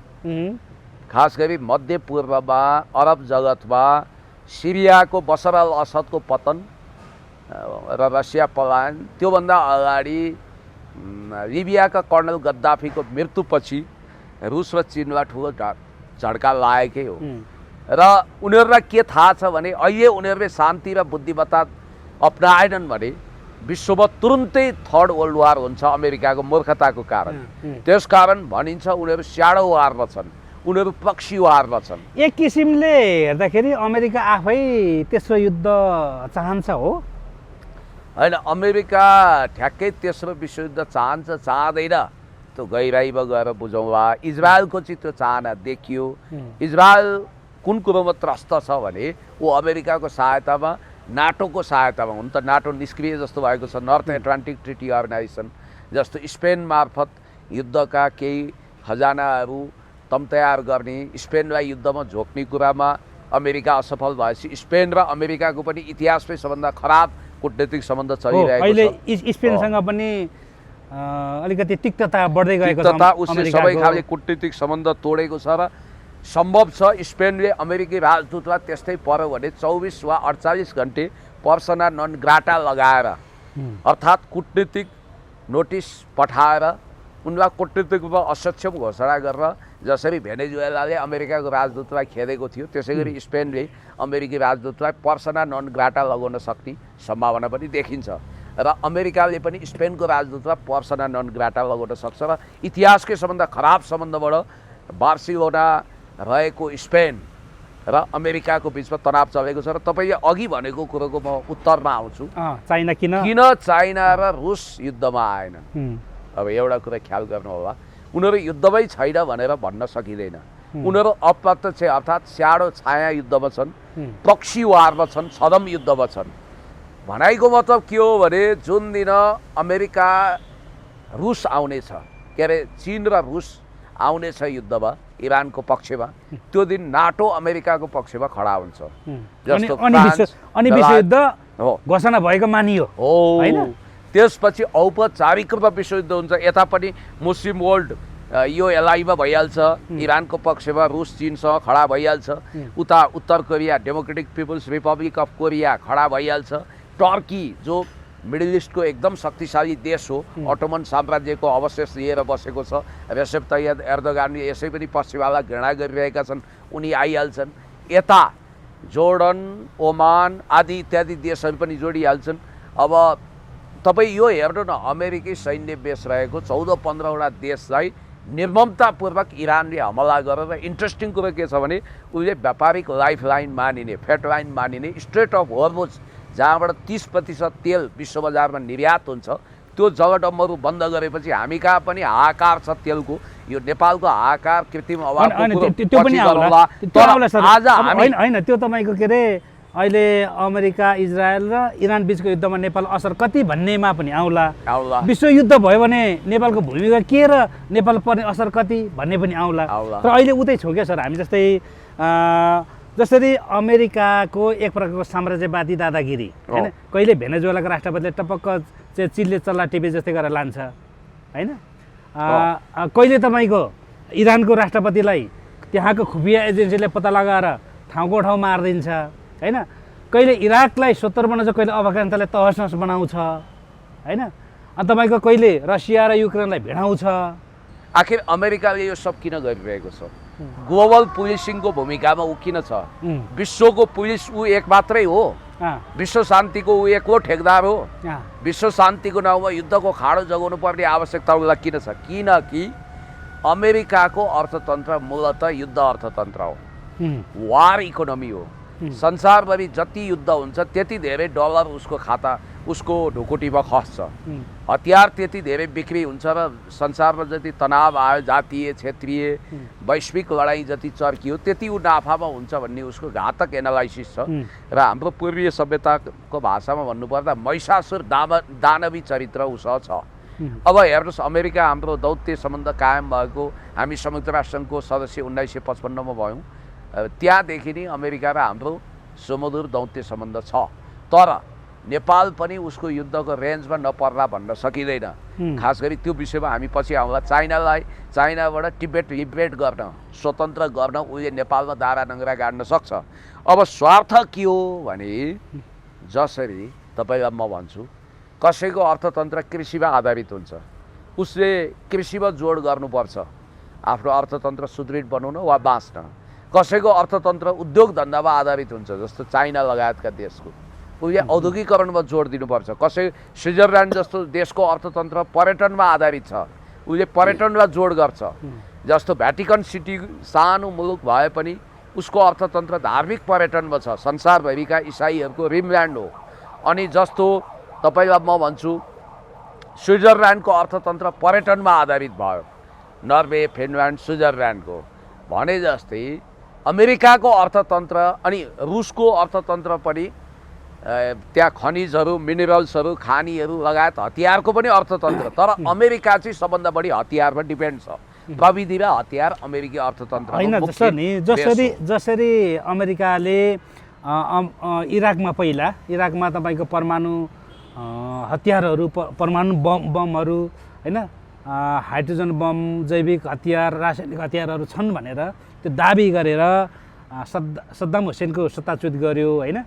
खास गरी मध्यपूर्वमा अरब जगतमा सिरियाको बसर अल असदको पतन र रसिया पलायन, त्योभन्दा अगाडि लिबियाका कर्नल गद्दाफीको मृत्युपछि रुस र चीनलाई ठुलो झड्का लागेकै हो र उनीहरूलाई के थाहा छ भने अहिले उनीहरूले शान्ति र बुद्धिमत्ता अपनाएनन् भने विश्वमा तुरुन्तै 3rd वर्ल्ड वार हुन्छ अमेरिकाको मूर्खताको कारण। त्यसकारण भनिन्छ उनीहरू स्याडो वारमा छन्, उनीहरू प्रक्सी वारमा छन्। एक किसिमले हेर्दाखेरि अमेरिका आफै तेस्रो युद्ध चाहन्छ हो। होइन अमेरिका ठ्याक्कै तेस्रो विश्वयुद्ध चाहन्छ चाहँदैन त्यो गहिराइमा गएर बुझौँला। इजरायलको चाहिँ त्यो चाहना देखियो। इजरायल कुन कुरोमा त्रस्त छ भने ऊ अमेरिकाको सहायतामा नाटोको सहायतामा, हुन त नाटो निष्क्रिय जस्तो भएको छ, नर्थ एटलान्टिक ट्रिटी अर्गनाइजेसन जस्तो स्पेन मार्फत युद्धका केही खजानाहरू तयार गर्ने, स्पेनलाई युद्धमा झोक्ने कुरामा अमेरिका असफल भएपछि स्पेन र अमेरिकाको पनि इतिहासमै सबभन्दा खराब कूटनीतिक सम्बन्ध चलिरहेको छ। अहिले स्पेनसँग पनि अलिकति तिक्तता बढ्दै गएको छ। उसले सबै खाले कूटनीतिक सम्बन्ध तोडेको छ र सम्भव छ स्पेनले अमेरिकी राजदूतलाई त्यस्तै पर्यो भने 24 वा 48 घन्टे पर्सना नन ग्राटा लगाएर अर्थात् कूटनीतिक नोटिस पठाएर उनलाई कूटनीतिक रूपमा असक्षम घोषणा गरेर जसरी भेनेजुएलाले अमेरिकाको राजदूतलाई खेदेको थियो त्यसै गरी स्पेनले अमेरिकी राजदूतलाई पर्सना नन ग्राटा लगाउन सक्ने सम्भावना पनि देखिन्छ र अमेरिकाले पनि स्पेनको राजदूतलाई पर्सना नन ग्राटा लगाउन सक्छ र इतिहासकै सबभन्दा खराब सम्बन्धबाट बार्सिलोना रहेको स्पेन र अमेरिकाको बिचमा तनाव चलेको छ र तपाईँले अघि भनेको कुरोको म उत्तरमा आउँछु। चाइना किन चाइना र रुस युद्धमा आएन? अब एउटा कुरा ख्याल गर्नु होला, उनीहरू युद्धमै छैन भनेर भन्न सकिँदैन। उनीहरू अप्रत्यक्ष अर्थात् स्याडो छाया युद्धमा छन्, प्रक्सी वारमा छन्, छदम युद्धमा छन्। भनाइको मतलब के हो भने जुन दिन अमेरिका रुस आउनेछ, के अरे चीन र रुस आउनेछ युद्धमा इरानको पक्षमा, त्यो दिन नाटो अमेरिकाको पक्षमा खडा हुन्छ। जस्तो अनि विश्वयुद्ध घोषणा भएको मानियो हैन? त्यसपछि औपचारिक रूपमा विश्वयुद्ध हुन्छ। यता पनि मुस्लिम वर्ल्ड यो एलआईमा भइहाल्छ, इरानको पक्षमा रुस चीनसँग खडा भइहाल्छ, उता उत्तर Korea democratic people's republic of Korea खडा भइहाल्छ, टर्की जो मिडल इस्टको एकदम शक्तिशाली देश हो, अटोमन साम्राज्यको अवशेष लिएर बसेको छ, रेसेप तैयब एर्दोगानले यसै पनि पश्चिमालाई घृणा गरिरहेका छन्, उनी आइहाल्छन्। यता जोर्डन, ओमान आदि इत्यादि देशहरू पनि जोडिहाल्छन्। अब तपाईँ यो हेर्नु न, अमेरिकी सैन्य बेस रहेको 14-15 वटा देशलाई निर्ममतापूर्वक इरानले हमला गरेर, इन्ट्रेस्टिङ कुरो के छ भने उसले व्यापारिक लाइफ लाइन मानिने, फेट लाइन मानिने स्ट्रेट अफ हर्मुज जहाँबाट 30% तेल विश्व बजारमा निर्यात हुन्छ, त्यो जगडम्बहरू बन्द गरेपछि हामी कहाँ पनि हाहाकार छ तेलको। यो नेपालको हाहाकार कृत्रिम अभावको त्यो पनि होइन, त्यो तपाईँको के अरे अहिले अमेरिका इजरायल र इरान बिचको युद्धमा नेपाल असर कति भन्नेमा पनि आउला। विश्वयुद्ध भयो भने नेपालको भूमिका के र नेपाल पर्ने असर कति भन्ने पनि आउला। तर अहिले उतै छौँ क्या सर, हामी जसरी अमेरिकाको एक प्रकारको साम्राज्यवादी दादागिरी होइन, कहिले भेनेजुएलाको राष्ट्रपतिले टपक्क चाहिँ चिलले चल्ला टिपे जस्तै गरेर लान्छ होइन, कहिले तपाईँको इरानको राष्ट्रपतिलाई त्यहाँको खुफिया एजेन्सीले पत्ता लगाएर ठाउँको ठाउँ मारिदिन्छ होइन, कहिले इराकलाई 70 बनाउँछ, कहिले अफगानिस्तानलाई तहस बनाउँछ होइन, अनि तपाईँको कहिले रसिया र युक्रेनलाई भिडाउँछ। आखिर अमेरिकाले यो सब किन गरिरहेको छ? ग्लोबल पुलिसिङको भूमिकामा ऊ किन छ? विश्वको पुलिस ऊ एक मात्रै हो, विश्व शान्तिको ऊ एक्लो ठेकदार हो। विश्व शान्तिको नाउँमा युद्धको खाडो जगाउनु पर्ने आवश्यकता उसलाई किन छ? किनकि अमेरिकाको अर्थतन्त्र मूलतः युद्ध अर्थतन्त्र हो, वार इकोनोमी हो। संसारभरि जति युद्ध हुन्छ त्यति धेरै डलर उसको खाता, उसको ढुकुटीमा खस्छ, हतियार त्यति धेरै बिक्री हुन्छ र संसारमा जति तनाव आयो, जातीय क्षेत्रीय वैश्विक लडाइँ जति चर्कियो त्यति ऊ नाफामा हुन्छ भन्ने उसको घातक एनालाइसिस छ। र हाम्रो पूर्वीय सभ्यताको भाषामा भन्नुपर्दा महिषासुर दानवी चरित्र उसँग छ। अब हेर्नुहोस्, अमेरिका हाम्रो दौत्य सम्बन्ध कायम भएको, हामी संयुक्त राष्ट्रसङ्घको सदस्य 1955 मा भयौँ, त्यहाँदेखि नै अमेरिका र हाम्रो सुमधुर दौत्य सम्बन्ध छ। तर नेपाल पनि उसको युद्धको रेन्जमा नपर्ला भन्न सकिँदैन। खास गरी त्यो विषयमा हामी पछि आउँला। चाइनाबाट टिबेट लिबरेट गर्न, स्वतन्त्र गर्न उसले नेपालमा दारा नङ्ग्रा गाड्न सक्छ। अब स्वार्थ के हो भने जसरी तपाईँलाई म भन्छु, कसैको अर्थतन्त्र कृषिमा आधारित हुन्छ, उसले कृषिमा जोड गर्नुपर्छ आफ्नो अर्थतन्त्र सुदृढ बनाउन वा बाँच्न। कसैको अर्थतन्त्र उद्योग धन्दामा आधारित हुन्छ, जस्तो चाइना लगायतका देशको, उसले औद्योगिकरणमा जोड दिनुपर्छ। स्विजरल्यान्ड जस्तो देशको अर्थतन्त्र पर्यटनमा आधारित छ, उसले पर्यटनलाई जोड गर्छ। जस्तो भ्याटिकन सिटी सानो मुलुक भए पनि उसको अर्थतन्त्र धार्मिक पर्यटनमा छ, संसारभरिका इसाईहरूको रिमल्यान्ड हो। अनि जस्तो तपाईँलाई म भन्छु स्विजरल्यान्डको अर्थतन्त्र पर्यटनमा आधारित भयो, नर्वे, फिनल्यान्ड, स्विजरल्यान्डको भने जस्तै अमेरिकाको अर्थतन्त्र अनि रुसको अर्थतन्त्र पनि त्यहाँ खनिजहरू, मिनरल्सहरू, खानीहरू लगायत हतियारको पनि अर्थतन्त्र। तर अमेरिका चाहिँ सबभन्दा बढी हतियारमा डिपेन्ड छ। प्रविधि र हतियार अमेरिकी अर्थतन्त्र होइन। जसरी अमेरिकाले इराकमा पहिला इराकमा तपाईँको परमाणु हतियारहरू, परमाणु बमहरू होइन, हाइड्रोजन बम, जैविक हतियार, रासायनिक हतियारहरू छन् भनेर त्यो दाबी गरेर सद्दाम हुसेनको सत्ताच्युत गर्यो होइन।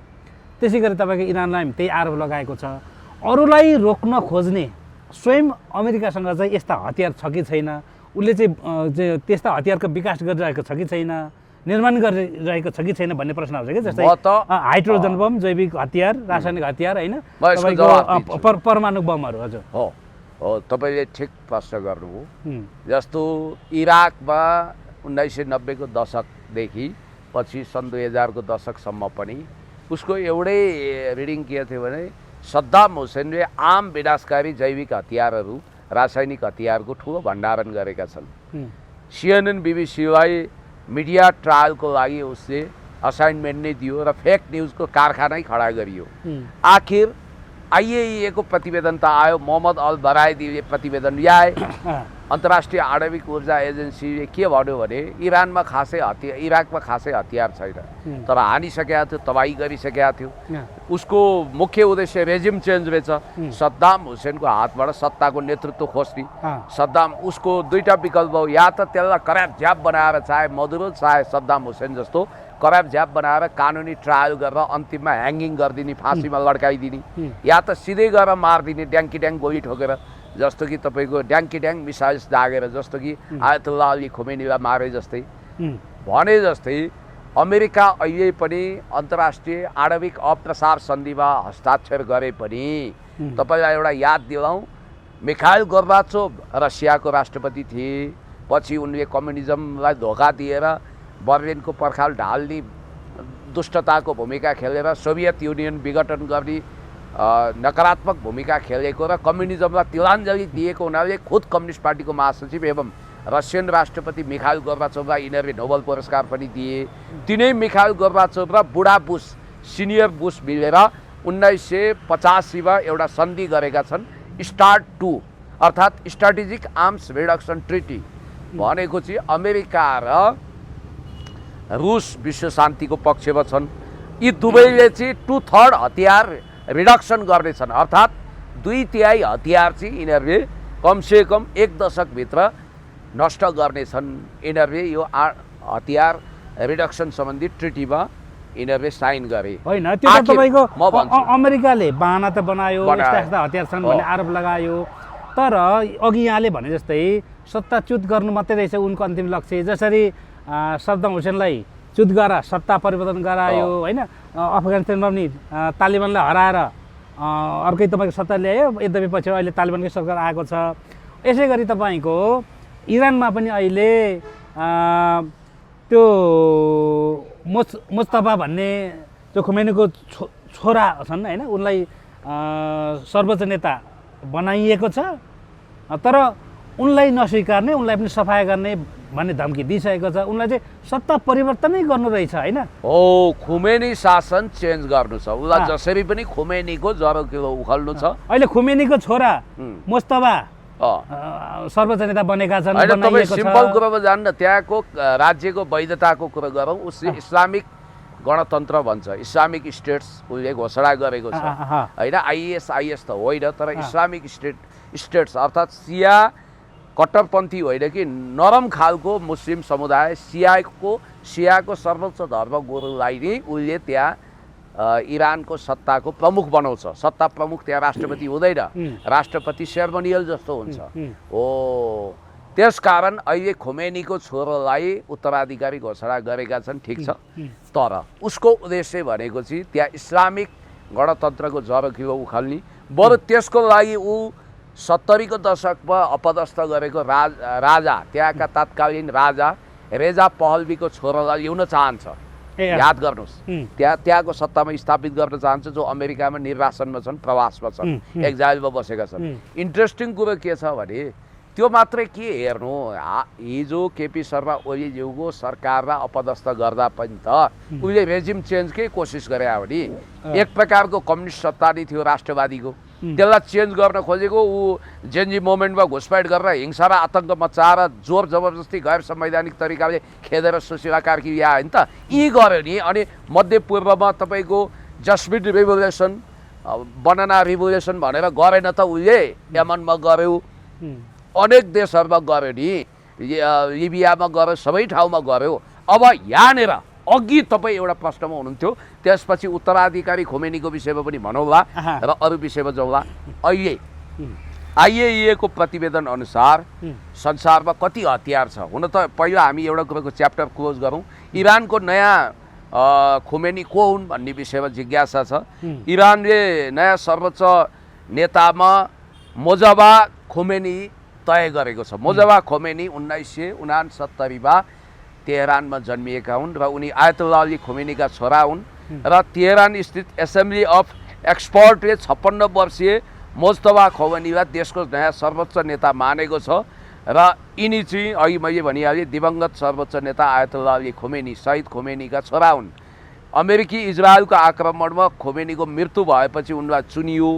त्यसै गरी तपाईँको इरानलाई पनि त्यही आरोप लगाएको छ। अरूलाई रोक्न खोज्ने स्वयं अमेरिकासँग चाहिँ यस्ता हतियार छ कि छैन, उसले चाहिँ त्यस्ता हतियारको विकास गरिरहेको छ कि छैन, निर्माण गरिरहेको छ कि छैन भन्ने प्रश्न आउँछ कि। जस्तै हाइड्रोजन बम, जैविक हतियार, रासायनिक हतियार होइन, परमाणु बमहरू। हजुर हो हो, तपाईँले ठिक प्रश्न गर्नुभयो। जस्तो इराकमा 1990 को दशकदेखि पछि सन् 2000 को दशकसम्म पनि उसको एउटै रिडिङ के थियो भने सद्दाम हुसेनले आम विनाशकारी जैविक हतियारहरू, रासायनिक हतियारको ठुलो भण्डारण गरेका छन्। CNN BBC-लाई मिडिया ट्रायलको लागि उसले असाइनमेन्ट नै दियो र फेक न्युजको कारखानै खडा गरियो। आखिर IAEA को प्रतिवेदन त आयो, मोहम्मद अल बराइदीले प्रतिवेदन ल्याए। अन्तर्राष्ट्रिय आणविक ऊर्जा एजेन्सीले के भन्यो भने इराकमा खासै हतियार छैन, तर हानिसकेका थियो, तबाही गरिसकेका थियो। उसको मुख्य उद्देश्य रेजिम चेन्ज रहेछ, सद्दाम हुसेनको हातबाट सत्ताको नेतृत्व खोज्ने। सद्दाम उसको दुईटा विकल्प हो, या त त्यसलाई कराप झ्याप बनाएर चाहे मधुरो चाहे सद्दाम हुसेन जस्तो कराप झ्याप बनाएर कानुनी ट्रायल गरेर अन्तिममा ह्याङ्गिङ गरिदिने, फाँसीमा लड्काइदिने, या त सिधै गएर मारिदिने, ड्याङ्की ड्याङ गोली ठोकेर, जस्तो कि तपाईँको ड्याङ्की ड्याङ मिसाइल्स दागेर, जस्तो कि आयतुल्लाह अली खोमेनीलाई मारे जस्तै। भने जस्तै अमेरिका अहिले पनि अन्तर्राष्ट्रिय आणविक अप्रसार सन्धिमा हस्ताक्षर गरे पनि तपाईँलाई एउटा याद दिलाउँ, मिखाइल गोर्बाचोभ रसियाको राष्ट्रपति थिए। पछि उनले कम्युनिजमलाई धोका दिएर बर्लिनको पर्खाल ढाल्ने दुष्टताको भूमिका खेलेर सोभियत युनियन विघटन गर्ने नकारात्मक भूमिका खेलेको र कम्युनिजमलाई तिलाञ्जली दिएको हुनाले खुद कम्युनिस्ट पार्टीको महासचिव एवं रसियन राष्ट्रपति मिखाइल गोर्बाचोभलाई यिनीहरूले नोबेल पुरस्कार पनि दिए। तिनै मिखाइल गोर्बाचोभ र बुढा बुश, सिनियर बुश मिलेर 1985मा एउटा सन्धि गरेका छन्, START 2 अर्थात् स्ट्राटेजिक आर्म्स रिडक्सन ट्रिटी। भनेको चाहिँ अमेरिका र रुस विश्व शान्तिको पक्षमा छन्। यी दुवैले चाहिँ 2/3 हतियार रिडक्सन गर्नेछन्, अर्थात् 2/3 हतियार चाहिँ यिनीहरूले कमसेकम 1 दशकभित्र नष्ट गर्नेछन्। यिनीहरूले यो हतियार रिडक्सन सम्बन्धी ट्रिटीमा यिनीहरूले साइन गरे। होइन, त्यो त तपाईँको अमेरिकाले बहाना त बनायो, यस्ता हतियार छन् भन्ने आरोप लगायो, तर अघि यहाँले भने जस्तै सत्ताच्युत गर्नु मात्रै रहेछ उनको अन्तिम लक्ष्य। जसरी सद्दाम हुसेनलाई च्युत गरेर सत्ता परिवर्तन गरायो होइन, अफगानिस्तानमा पनि तालिबानलाई हराएर अर्कै तपाईँको सत्ता ल्यायो, यद्यपि पछि अहिले तालिबानकै सरकार आएको छ। यसै गरी तपाईँको इरानमा पनि अहिले त्यो मुस्तफा भन्ने जो खोमेनीको छोरा छन् होइन, उनलाई सर्वोच्च नेता बनाइएको छ, तर उनलाई नस्वीकार्ने, उनलाई पनि सफाया गर्ने भन्ने धम्की दिइसकेको छ। उनलाई चाहिँ सत्ता परिवर्तनै गर्नु रहेछ होइन। हो, खोमेनी शासन चेन्ज गर्नु छ उसलाई, जसरी पनि खोमेनीको जरो किलो उखाल्नु छ। अहिले खोमेनीको छोरा मुस्तफा सर्वोच्च नेता बनेका छन्। सिम्पल कुरामा जान्न, त्यहाँको राज्यको वैधताको कुरा गरौँ, उसले इस्लामिक गणतन्त्र भन्छ, इस्लामिक स्टेट्स उसले घोषणा गरेको छ होइन। ISIS त होइन, तर इस्लामिक स्टेट्स अर्थात् सिया कट्टरपन्थी होइन कि नरम खालको मुस्लिम समुदाय, सियाको सर्वोच्च धर्म गुरुलाई नै उसले त्यहाँ इरानको सत्ताको प्रमुख बनाउँछ। सत्ता प्रमुख त्यहाँ राष्ट्रपति हुँदैन, राष्ट्रपति सेरेमोनियल जस्तो हुन्छ। हो, त्यसकारण अहिले खोमेनीको छोरोलाई उत्तराधिकारी घोषणा गरेका छन्, ठिक छ, तर उसको उद्देश्य भनेको चाहिँ त्यहाँ इस्लामिक गणतन्त्रको जरो किलो उखाल्ने। बरु त्यसको लागि ऊ 70 को दशकमा अपदस्थ गरेको राजा, त्यहाँका तत्कालीन राजा रेजा पहलवीको छोरालाई ल्याउन चाहन्छ। याद गर्नुहोस् त्यहाँको सत्तामा स्थापित गर्न चाहन्छ जो अमेरिकामा निर्वासनमा छन्, प्रवासमा छन्, एक्जाइलमा बसेका छन्। इन्ट्रेस्टिङ कुरो के छ भने त्यो मात्रै के हेर्नु, हिजो केपी शर्मा ओलीज्यूको सरकारलाई अपदस्थ गर्दा पनि त उहिले रेजिम चेन्जकै कोसिस गरे हो नि। एक प्रकारको कम्युनिस्ट सत्ता नै थियो राष्ट्रवादीको, त्यसलाई चेन्ज गर्न खोजेको ऊ जेनजी मोमेन्टमा घुसपैठ गरेर हिंसा र आतङ्क मचाएर जोर जबरजस्ती गैर संवैधानिक तरिकाले खेदेर सुशीला कार्की या होइन त यी गर्यो नि। अनि मध्यपूर्वमा तपाईँको जस्मिन रिभोल्युसन, बनाना रिभोल्युसन भनेर गरेन त उसले, यमनमा गर्यो, अनेक देशहरूमा गऱ्यो नि, लिबियामा गऱ्यो, सबै ठाउँमा गऱ्यो। अब यहाँनिर अघि तपाईँ एउटा प्रश्नमा हुनुहुन्थ्यो, त्यसपछि उत्तराधिकारी खोमेनीको विषयमा पनि भनौँला र अरू विषयमा जाउँला। अहिले आइएएको प्रतिवेदन अनुसार संसारमा कति हतियार छ? हुन त पहिला हामी एउटा कुराको च्याप्टर क्लोज गरौँ। इरानको नयाँ खोमेनी को हुन् भन्ने विषयमा जिज्ञासा छ। इरानले नयाँ सर्वोच्च नेतामा मोजबा खोमेनी तय गरेको छ। मोजबा खोमेनी 1969मा तेहरानमा जन्मिएका हुन् र उनी आयतुल्लाह अली खोमेनीका छोरा हुन् र तेहरान स्थित एसेम्बली अफ एक्सपर्टले 56 वर्षीय मोजतबा खोमेनीलाई देशको नयाँ सर्वोच्च नेता मानेको छ र यिनी चाहिँ अघि मैले भनिहालेँ दिवंगत सर्वोच्च नेता आयतुल्लाह अली खोमेनी, शहीद खोमेनीका छोरा हुन्। अमेरिकी इजरायलको आक्रमणमा खोमेनीको मृत्यु भएपछि उनलाई चुनियो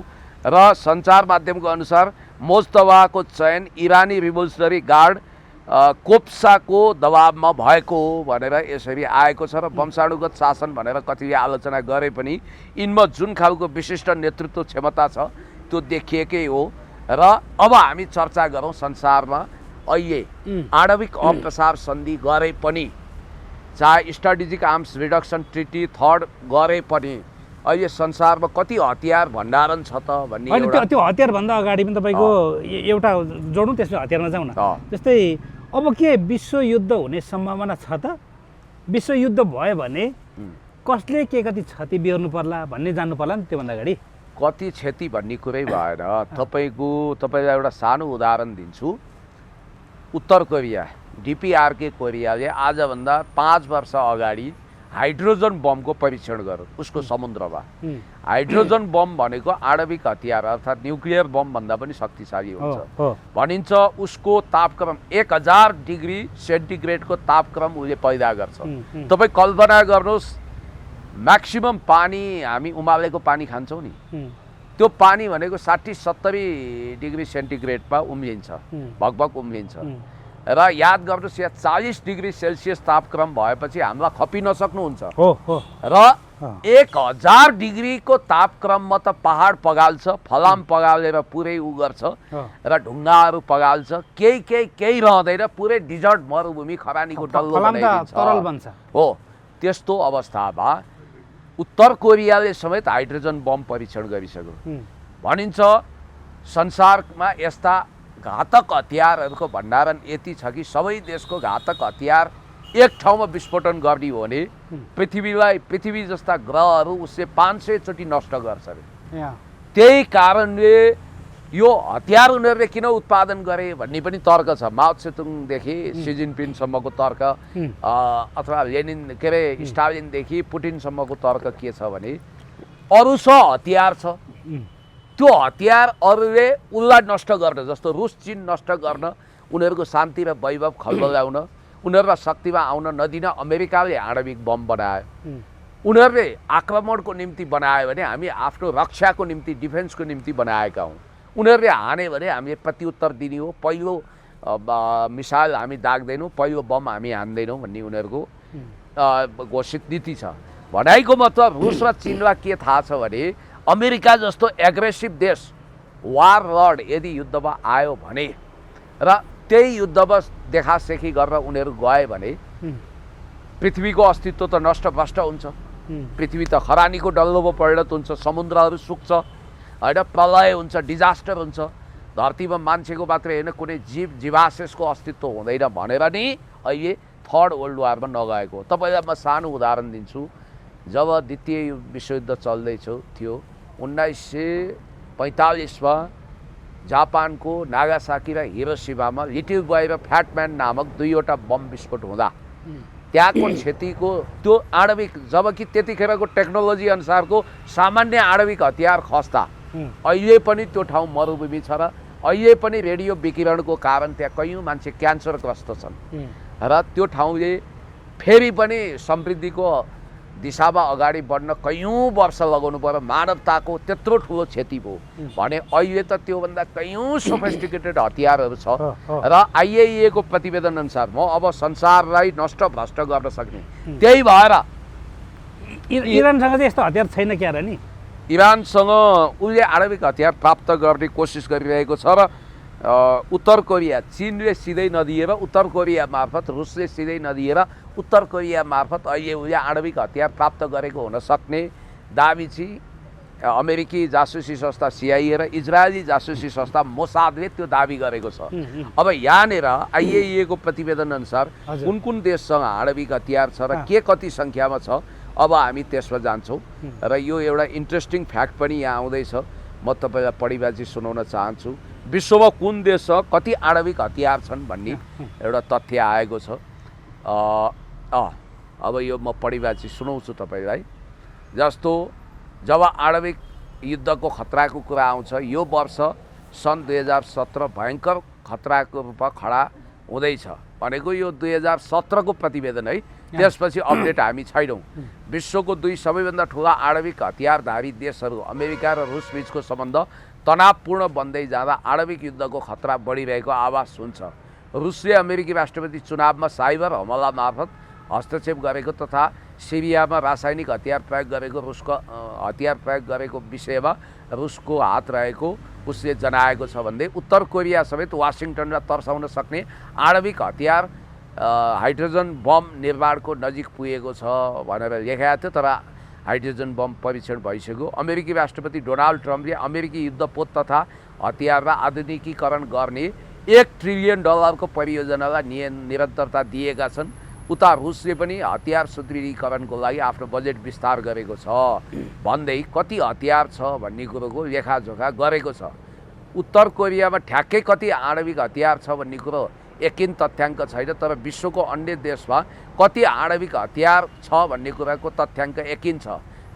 र सञ्चार माध्यमको अनुसार मोजतबाको चयन इरानी रिभोल्युसनरी गार्ड कोप्साको दबावमा भएको हो भनेर यसरी आएको छ र वंशाणुगत शासन भनेर कतिले आलोचना गरे पनि यिनमा जुन खालको विशिष्ट नेतृत्व क्षमता छ त्यो देखिएकै हो। र अब हामी चर्चा गरौँ संसारमा अहिले आणविक अप्रसार सन्धि गरे पनि, चाहे strategic arms reduction treaty third गरे पनि अहिले संसारमा कति हतियार भण्डारण छ त भन्ने। त्यो हतियारभन्दा अगाडि पनि तपाईँको एउटा जोडौँ, त्यसमा हतियारमा जाउँ न। जस्तै अब के विश्वयुद्ध हुने सम्भावना छ त? विश्वयुद्ध भयो भने कसले के कति क्षति बिहोर्नु पर्ला भन्ने जान्नु पर्ला नि। त्योभन्दा अगाडि कति क्षति भन्ने कुरै भएन। तपाईँलाई एउटा सानो उदाहरण दिन्छु। उत्तर कोरिया, डिपिआरके कोरियाले आजभन्दा 5 वर्ष अगाडि हाइड्रोजन बमको परीक्षण गर्यो उसको समुद्रमा। हाइड्रोजन बम भनेको आणविक हतियार अर्थात् न्युक्लियर बम भन्दा पनि शक्तिशाली हुन्छ भनिन्छ। उसको तापक्रम 1000 डिग्री सेन्टिग्रेडको तापक्रम उसले पैदा गर्छ। तपाईँ कल्पना गर्नुहोस्, म्याक्सिमम पानी हामी उमालेको पानी खान्छौँ नि, त्यो पानी भनेको 60-70 डिग्री सेन्टिग्रेडमा उम्लिन्छ, भगभग उम्लिन्छ। र याद गर्नुहोस् यहाँ 40 डिग्री सेल्सियस तापक्रम भएपछि हामीलाई खपि नसक्नुहुन्छ। र 1000 डिग्रीको तापक्रममा त पहाड पगाल्छ, फलाम पगालेर पुरै उ गर्छ र ढुङ्गाहरू पगाल्छ, केही रहँदैन, पुरै डिजर्ट मरुभूमि खरानीको डल्लो बनाइदिन्छ। हो, त्यस्तो अवस्थामा उत्तर कोरियाले समेत हाइड्रोजन बम परीक्षण गरिसक्यो। भनिन्छ संसारमा यस्ता घातक हतियारहरूको भण्डारण यति छ कि सबै देशको घातक हतियार एक ठाउँमा विस्फोटन गर्ने हो भने पृथ्वी जस्ता ग्रहहरू उसले 500 चोटि नष्ट गर्छ अरे। त्यही कारणले यो हतियार उनीहरूले किन उत्पादन गरे भन्ने पनि तर्क छ। माओ त्से-तुङदेखि सी जिनपिङसम्मको तर्क अथवा लेनिन के अरे स्टालिनदेखि पुटिनसम्मको तर्क के छ भने अरूसँग हतियार छ, त्यो हतियार अरूले उसलाई नष्ट गर्न, जस्तो रुस चीन नष्ट गर्न, उनीहरूको शान्ति र वैभव खल्बलाउन, उनीहरूलाई शक्तिमा आउन नदिन अमेरिकाले आणविक बम बनायो। उनीहरूले आक्रमणको निम्ति बनायो भने हामी आफ्नो रक्षाको निम्ति, डिफेन्सको निम्ति बनाएका हौँ। उनीहरूले हाने भने हामीले प्रत्युत्तर दिने हो, पहिलो मिसाइल हामी दाग्दैनौँ, पहिलो बम हामी हान्दैनौँ भन्ने उनीहरूको घोषित नीति छ। भनाइको मतलब रुस र चीनलाई के थाहा छ भने अमेरिका जस्तो एग्रेसिभ देश वार लर्ड यदि युद्धमा आयो भने र त्यही युद्धमा देखासेखी गरेर उनीहरू गए भने पृथ्वीको अस्तित्व त नष्टभ्रष्ट हुन्छ, पृथ्वी त खरानीको डल्लोमा परिणत हुन्छ, समुद्रहरू सुक्छ होइन, प्रलय हुन्छ, डिजास्टर हुन्छ, धरतीमा मान्छेको मात्रै होइन कुनै जीवाशेषको अस्तित्व हुँदैन भनेर नि अहिले थर्ड वर्ल्ड वारमा नगएको। तपाईँलाई म सानो उदाहरण दिन्छु। जब द्वितीय विश्वयुद्ध थियो 1945मा जापानको नागासाकी र हिरोसिमामा लिटिल बोय र फ्याट म्यान नामक दुईवटा बम विस्फोट हुँदा त्यहाँको क्षतिको त्यो आणविक जबकि त्यतिखेरको टेक्नोलोजी अनुसारको सामान्य आणविक हतियार खस्दा अहिले पनि त्यो ठाउँ मरुभूमि छ र अहिले पनि रेडियो विकिरणको कारण त्यहाँ कयौँ मान्छे क्यान्सरग्रस्त छन् र त्यो ठाउँले फेरि पनि समृद्धिको दिशामा अगाडि बढ्न कयौँ वर्ष लगाउनु पर्यो मानवताको त्यत्रो ठुलो क्षति भयो भने अहिले त त्योभन्दा कयौँ सोफिस्टिकेटेड हतियारहरू छ र आइएइएको प्रतिवेदन अनुसार म अब संसारलाई नष्ट भ्रष्ट गर्न सक्ने त्यही भएर इरानसँग चाहिँ यस्तो हतियार छैन क्या र नि इरानसँग उसले आणविक हतियार प्राप्त गर्ने कोसिस गरिरहेको छ र उत्तर कोरिया चीनले सिधै नदिएर उत्तर कोरिया मार्फत रुसले सिधै नदिएर उत्तर कोरिया मार्फत अहिले उसले आणविक हतियार प्राप्त गरेको हुन सक्ने दाबी चाहिँ अमेरिकी जासुसी संस्था CIA र इजरायली जासुसी संस्था मोसादले त्यो दाबी गरेको छ। अब यहाँनिर आइएइएको प्रतिवेदन अनुसार कुन कुन देशसँग आणविक हतियार छ र के कति सङ्ख्यामा छ अब हामी त्यसमा जान्छौँ र यो एउटा इन्ट्रेस्टिङ फ्याक्ट पनि यहाँ आउँदैछ। म तपाईँलाई पढिबाजी सुनाउन चाहन्छु। विश्वमा कुन देशसँग कति आणविक हतियार छन् भन्ने एउटा तथ्य आएको छ। अब यो म पढिबाजी सुनाउँछु तपाईँलाई। जस्तो जब आणविक युद्धको खतराको कुरा आउँछ यो वर्ष सन् 2017 भयङ्कर खतराको रूपमा खडा हुँदैछ भनेको यो 2017को प्रतिवेदन है। त्यसपछि अपडेट हामी छैनौँ। विश्वको दुई सबैभन्दा ठुला आणविक हतियारधारी देशहरू अमेरिका र रुस बीचको सम्बन्ध तनावपूर्ण बन्दै जाँदा आणविक युद्धको खतरा बढिरहेको आभास हुन्छ। रुसले अमेरिकी राष्ट्रपति चुनावमा साइबर हमला मार्फत हस्तक्षेप गरेको तथा सिरियामा रासायनिक हतियार प्रयोग गरेको हतियार प्रयोग गरेको विषयमा रुसको हात रहेको उसले जनाएको छ भन्दै उत्तर कोरिया समेत वासिङटनलाई तर्साउन सक्ने आणविक हतियार हाइड्रोजन बम निर्माणको नजिक पुगेको छ भनेर लेखेको थियो। तर हाइड्रोजन बम परीक्षण भइसक्यो। अमेरिकी राष्ट्रपति डोनाल्ड ट्रम्पले अमेरिकी युद्धपोत तथा हतियारलाई आधुनिकीकरण गर्ने $1 ट्रिलियन को परियोजनालाई निरन्तरता दिएका छन्। उता रुसले पनि हतियार सुदृढीकरणको लागि आफ्नो बजेट विस्तार गरेको छ भन्दै कति हतियार छ भन्ने कुरोको लेखाजोखा गरेको छ। उत्तर कोरियामा ठ्याक्कै कति आणविक हतियार छ भन्ने कुरो यकिन तथ्याङ्क छैन। तर विश्वको अन्य देशमा कति आणविक हतियार छ भन्ने कुराको तथ्याङ्क यकिन छ।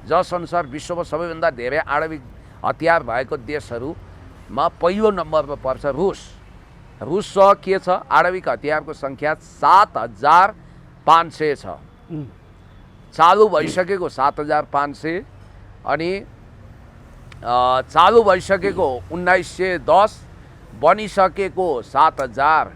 जसअनुसार विश्वमा सबैभन्दा धेरै आणविक हतियार भएको देशहरूमा पहिलो नम्बरमा पर्छ रुस। रुससँग के छ? आणविक हतियारको सङ्ख्या 7,500 छ। चालु भइसकेको 7,500 अनि चालु भइसकेको 1910, बनिसकेको 7,000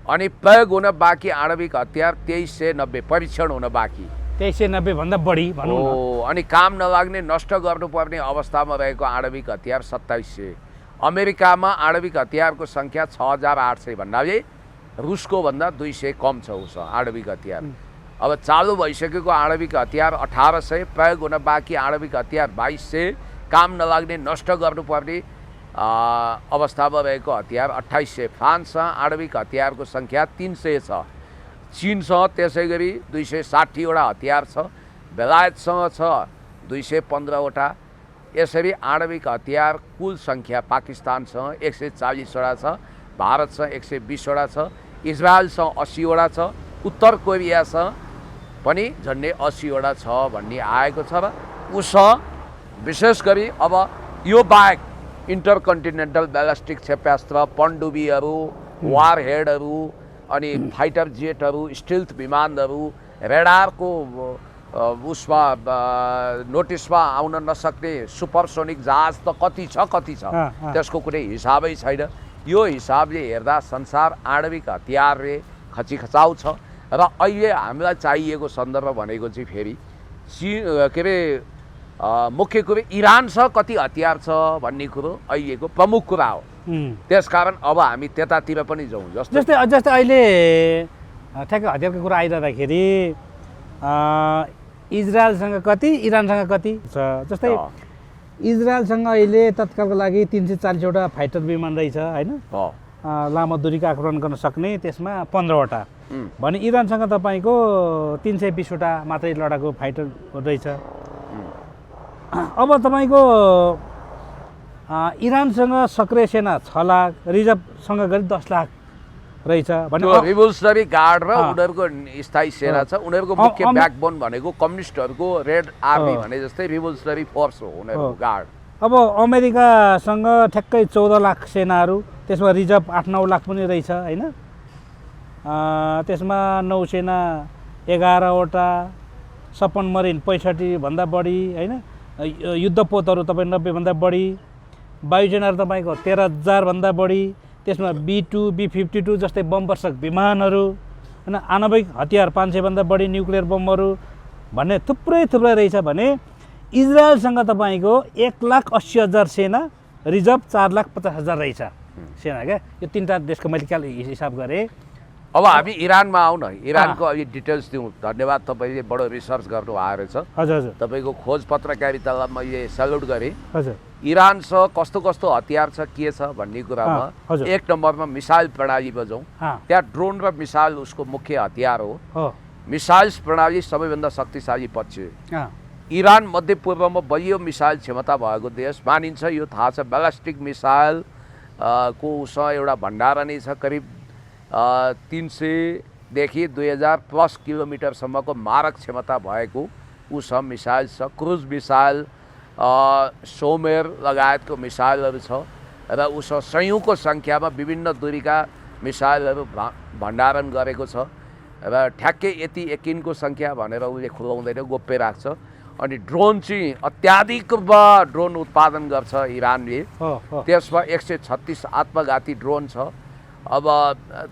अनि प्रयोग हुन बाँकी आणविक हतियार 2,390 परीक्षण हुन बाँकी। 2,390 भन्दा बढी भनौँ न। अनि काम नलाग्ने नष्ट गर्नुपर्ने अवस्थामा रहेको आणविक हतियार 2,700। अमेरिकामा आणविक हतियारको सङ्ख्या 6,800 भन्नाले रुसको भन्दा 200 कम छ उसँग आणविक हतियार। अब चालु भइसकेको आणविक हतियार 1,800, प्रयोग हुन बाँकी आणविक हतियार 2,200, काम नलाग्ने नष्ट गर्नुपर्ने अवस्थामा रहेको हतियार 2,800। फ्रान्ससँग आणविक हतियारको सङ्ख्या 300 छ। चीनसँग त्यसै गरी 260वटा हतियार छ। बेलायतसँग छ 215वटा। यसरी आणविक हतियार कुल सङ्ख्या पाकिस्तानसँग 140वटा छ, भारतसँग 120वटा छ, इजरायलसँग 80वटा छ, उत्तर कोरियासँग पनि झन्डै 80वटा छ भन्ने आएको छ। र उसँग विशेष गरी अब यो बाहेक इन्टरकन्टिनेन्टल ब्यालिस्टिक क्षेपणास्त्र, पनडुब्बीहरू, वारहेडहरू अनि फाइटर जेटहरू, स्टिल्थ विमानहरू, रेडारको उसमा नोटिसमा आउन नसक्ने सुपरसोनिक जहाज त कति छ त्यसको कुनै हिसाबै छैन। यो हिसाबले हेर्दा संसार आणविक हतियारले खचिखचाउ छ। र अहिले हामीलाई चाहिएको सन्दर्भ भनेको चाहिँ फेरि के अरे मुख्य कुरो इरानसँग कति हतियार छ भन्ने कुरो अहिलेको प्रमुख कुरा हो। त्यसकारण अब हामी त्यतातिर पनि जाउँ। जस्तै अहिले ठ्याक्कै हतियारको कुरा आइरहँदाखेरि इजरायलसँग कति, इरानसँग कति छ? जस्तै इजरायलसँग अहिले तत्कालको लागि 340वटा फाइटर विमान रहेछ होइन, लामो दूरीको आक्रमण गर्न सक्ने, त्यसमा 15वटा भने इरानसँग तपाईँको 320वटा मात्रै लडाकु फाइटर रहेछ। अब तपाईँको इरानसँग सक्रिय सेना 6 लाख, रिजर्भसँग गरी 10 लाख रहेछ भने त्यो रिभोल्युसनरी गार्ड र उनीहरूको स्थायी सेना छ। उनीहरूको मुख्य ब्याकबोन भनेको कम्युनिस्टहरूको रेड आर्मी भने जस्तै रिभोल्युसनरी फोर्स हो उनीहरूको गार्ड। अब अमेरिकासँग ठ्याक्कै 14 लाख सेनाहरू, त्यसमा रिजर्भ 8-9 लाख पनि रहेछ होइन। त्यसमा नौसेना 11वटा, सबमरिन 65 भन्दा बढी होइन, युद्धपोतहरू तपाईँ 90 भन्दा बढी, वायुसेनाहरू तपाईँको 13,000 भन्दा बढी, त्यसमा B2 B-52 जस्तै बमवर्षक विमानहरू होइन, आणविक हतियार 500 भन्दा बढी, न्युक्लियर बमहरू भन्ने थुप्रै रहेछ भने इजरायलसँग तपाईँको 1,80,000 सेना, रिजर्भ 4,50,000 रहेछ सेना क्या। यो तीनटा देशको मैले हिसाब गरेँ। अब हामी इरानमा आउँ न, इरानको अलि डिटेल्स दिउँ। धन्यवाद, तपाईँले बडो रिसर्च गर्नु भएको रहेछ। हजुर हजुर, तपाईँको खोज पत्रकारितालाई मैले सल्युट गरेँ। हजुर, इरानसँग कस्तो कस्तो हतियार छ के छ भन्ने कुरामा एक नम्बरमा मिसाइल प्रणाली बजाउँ। त्यहाँ ड्रोन र मिसाइल उसको मुख्य हतियार हो। मिसाइल प्रणाली सबैभन्दा शक्तिशाली पक्ष। इरान मध्यपूर्वमा बलियो मिसाइल क्षमता भएको देश मानिन्छ, यो थाहा छ। ब्यालिस्टिक मिसाइल को उसँग एउटा भण्डारणै छ। करिब 300देखि 2000+ किलोमिटरसम्मको मारक क्षमता भएको उसँग मिसाइल छ। क्रुज मिसाइल, सोमेर लगायतको मिसाइलहरू छ र उसँग सयौँको सङ्ख्यामा विभिन्न दूरीका मिसाइलहरू भण्डारण गरेको छ र ठ्याक्कै यति यकिनको सङ्ख्या भनेर उसले खुलाउँदैन, गोप्य राख्छ। अनि ड्रोन चाहिँ अत्याधिक ड्रोन उत्पादन गर्छ इरानले। त्यसमा 136 आत्मघाती ड्रोन छ। अब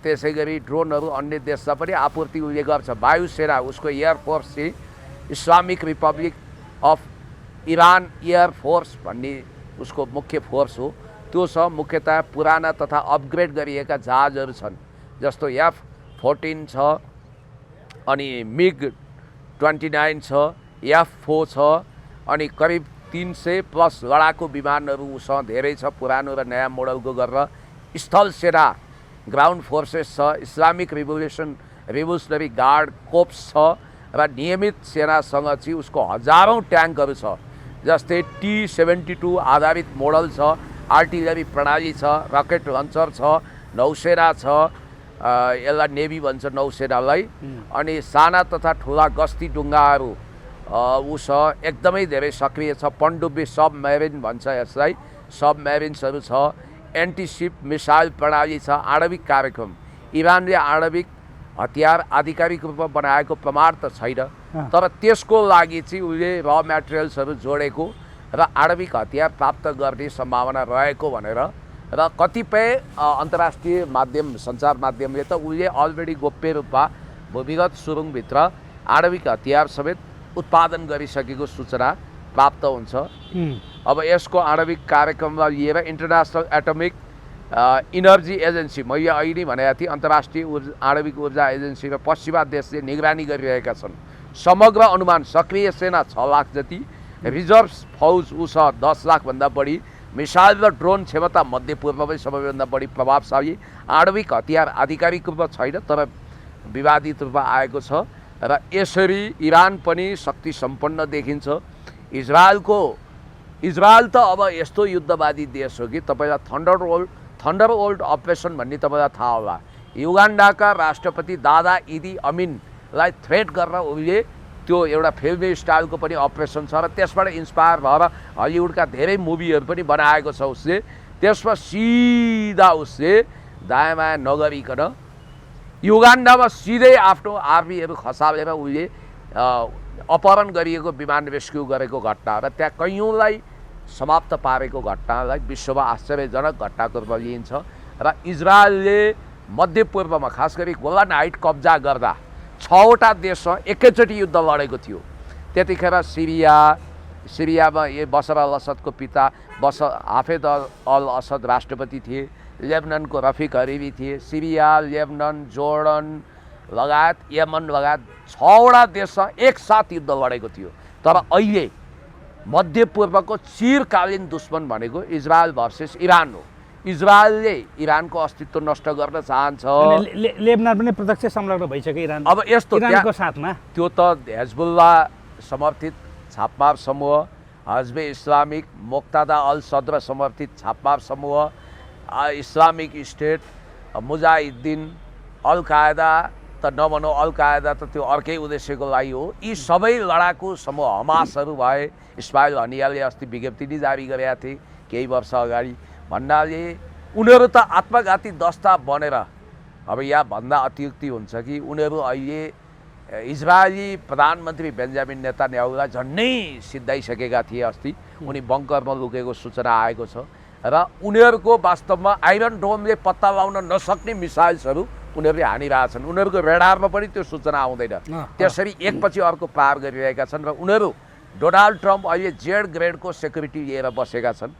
त्यसै गरी ड्रोनहरू अन्य देशलाई पनि आपूर्ति उसले गर्छ। वायुसेना उसको एयरफोर्स चाहिँ Islamic Republic of Iran air force भन्ने उसको मुख्य फोर्स हो। त्यो छ मुख्यतया पुराना तथा अपग्रेड गरिएका जहाजहरू छन्, जस्तो F-14 छ, अनि MiG-29 छ, F-4 छ, अनि करिब 300+ लडाकु विमानहरू उसँग धेरै छ, पुरानो र नयाँ मोडलको गरेर। स्थल सेना ग्राउन्ड फोर्सेस छ, इस्लामिक रिभोल्युसनरी गार्ड कोप्स छ र नियमित सेनासँग चाहिँ उसको हजारौँ ट्याङ्कहरू छ, जस्तै T-72 आधारित मोडल छ, आर्टिलरी प्रणाली छ, रकेट लन्चर छ, नौसेना छ, यसलाई नेभी भन्छ नौसेनालाई। अनि साना तथा ठुला गस्ती डुङ्गाहरू उसँग एकदमै धेरै सक्रिय छ। पनडुब्बी सबमेरिन भन्छ यसलाई, सबमेरिन्सहरू छ। एन्टिसिप मिसाइल प्रणाली छ। आणविक कार्यक्रम, इरानले आणविक हतियार आधिकारिक रूपमा बनाएको प्रमाण त छैन, तर त्यसको लागि चाहिँ उसले र मेटेरियल्सहरू जोडेको र आणविक हतियार प्राप्त गर्ने सम्भावना रहेको भनेर र कतिपय अन्तर्राष्ट्रिय माध्यम सञ्चार माध्यमले त उसले अलरेडी गोप्य रूपमा भूमिगत सुरुङभित्र आणविक हतियार समेत उत्पादन गरिसकेको सूचना प्राप्त हुन्छ। अब यसको आणविक कार्यक्रमलाई लिएर इन्टरनेसनल एटमिक इनर्जी एजेन्सी, मैले अहिले भनेको थिएँ अन्तर्राष्ट्रिय आणविक ऊर्जा एजेन्सी र पश्चिमा देशले निगरानी गरिरहेका छन्। समग्र अनुमान सक्रिय सेना 6 लाख जति, रिजर्भ फौज उसँग 10 लाख भन्दा बढी, मिसाइल र ड्रोन क्षमता मध्यपूर्वमै सबैभन्दा बढी प्रभावशाली। आणविक हतियार आधिकारिक रूपमा छैन तर विवादित रूपमा आएको छ र यसरी इरान पनि शक्ति सम्पन्न देखिन्छ। इजरायल त अब यस्तो युद्धवादी देश हो कि तपाईँलाई थन्डरबोल्ट अपरेसन भन्ने तपाईँलाई थाहा होला। युगान्डाका राष्ट्रपति दादा इदी अमिनलाई थ्रेट गरेर उसले त्यो एउटा फिल्मी स्टाइलको पनि अपरेसन छ र त्यसबाट इन्सपायर भएर हलिउडका धेरै मुभीहरू पनि बनाएको छ उसले। त्यसमा सिधा उसले दायाँ नगरिकन युगान्डामा सिधै आफ्नो आर्मीहरू खसालेर उसले अपहरण गरिएको विमान रेस्क्यु गरेको घटना र त्यहाँ कैयौँलाई समाप्त पारेको घटनालाई विश्वमा आश्चर्यजनक घटनाको रूपमा लिइन्छ। र इजरायलले मध्यपूर्वमा खास गरी गोलान हाइट कब्जा गर्दा 6वटा देशसँग एकैचोटि युद्ध लडेको थियो। त्यतिखेर सिरियामा बसर अल असदको पिता हाफेज अल असद राष्ट्रपति थिए, लेबननको रफिक हरिरी थिए, सिरिया, लेबनन, जोर्डन लगायत यमन लगायत 6वटा देशसँग एकसाथ युद्ध लडेको थियो। तर अहिले मध्यपूर्वको चिरकालीन दुश्मन भनेको इजरायल भर्सेस इरान हो। इजरायलले इरानको अस्तित्व नष्ट गर्न चाहन्छ। लेबनान पनि प्रत्यक्ष संलग्न भइसक्यो इरान। अब यस्तो इरानको साथमा त्यो त हिजबुल्लाह समर्थित छापमार समूह, हजबे इस्लामिक, मुक्तादा अल सद्र समर्थित छापमार समूह, इस्लामिक स्टेट मुजाहिद्दिन, अल कायदा त नभनौँ, अल कायदा त त्यो अर्कै उद्देश्यको लागि हो। यी सबै लडाकु समूह हमासहरू भए, इस्माइल हनियाले अस्ति विज्ञप्ति नि जारी गरेका थिए केही वर्ष अगाडि, भन्नाले उनीहरू त आत्मघाती दस्ता बनेर, अब यहाँ भन्दा अतियुक्ति हुन्छ कि उनीहरू अहिले इजरायली प्रधानमन्त्री बेन्जामिन नेतान्याहुलाई झन्डै सिद्धाइसकेका थिए। अस्ति उनी बङ्करमा लुकेको सूचना आएको छ र उनीहरूको वास्तवमा आइरन डोमले पत्ता लगाउन नसक्ने मिसाइल्सहरू उनीहरूले हानिरहेछन्। उनीहरूको रेडारमा पनि त्यो सूचना आउँदैन। त्यसरी एकपछि अर्को पार गरिरहेका छन् र उनीहरू डोनाल्ड ट्रम्प अहिले जेड ग्रेडको सेक्युरिटी लिएर बसेका छन्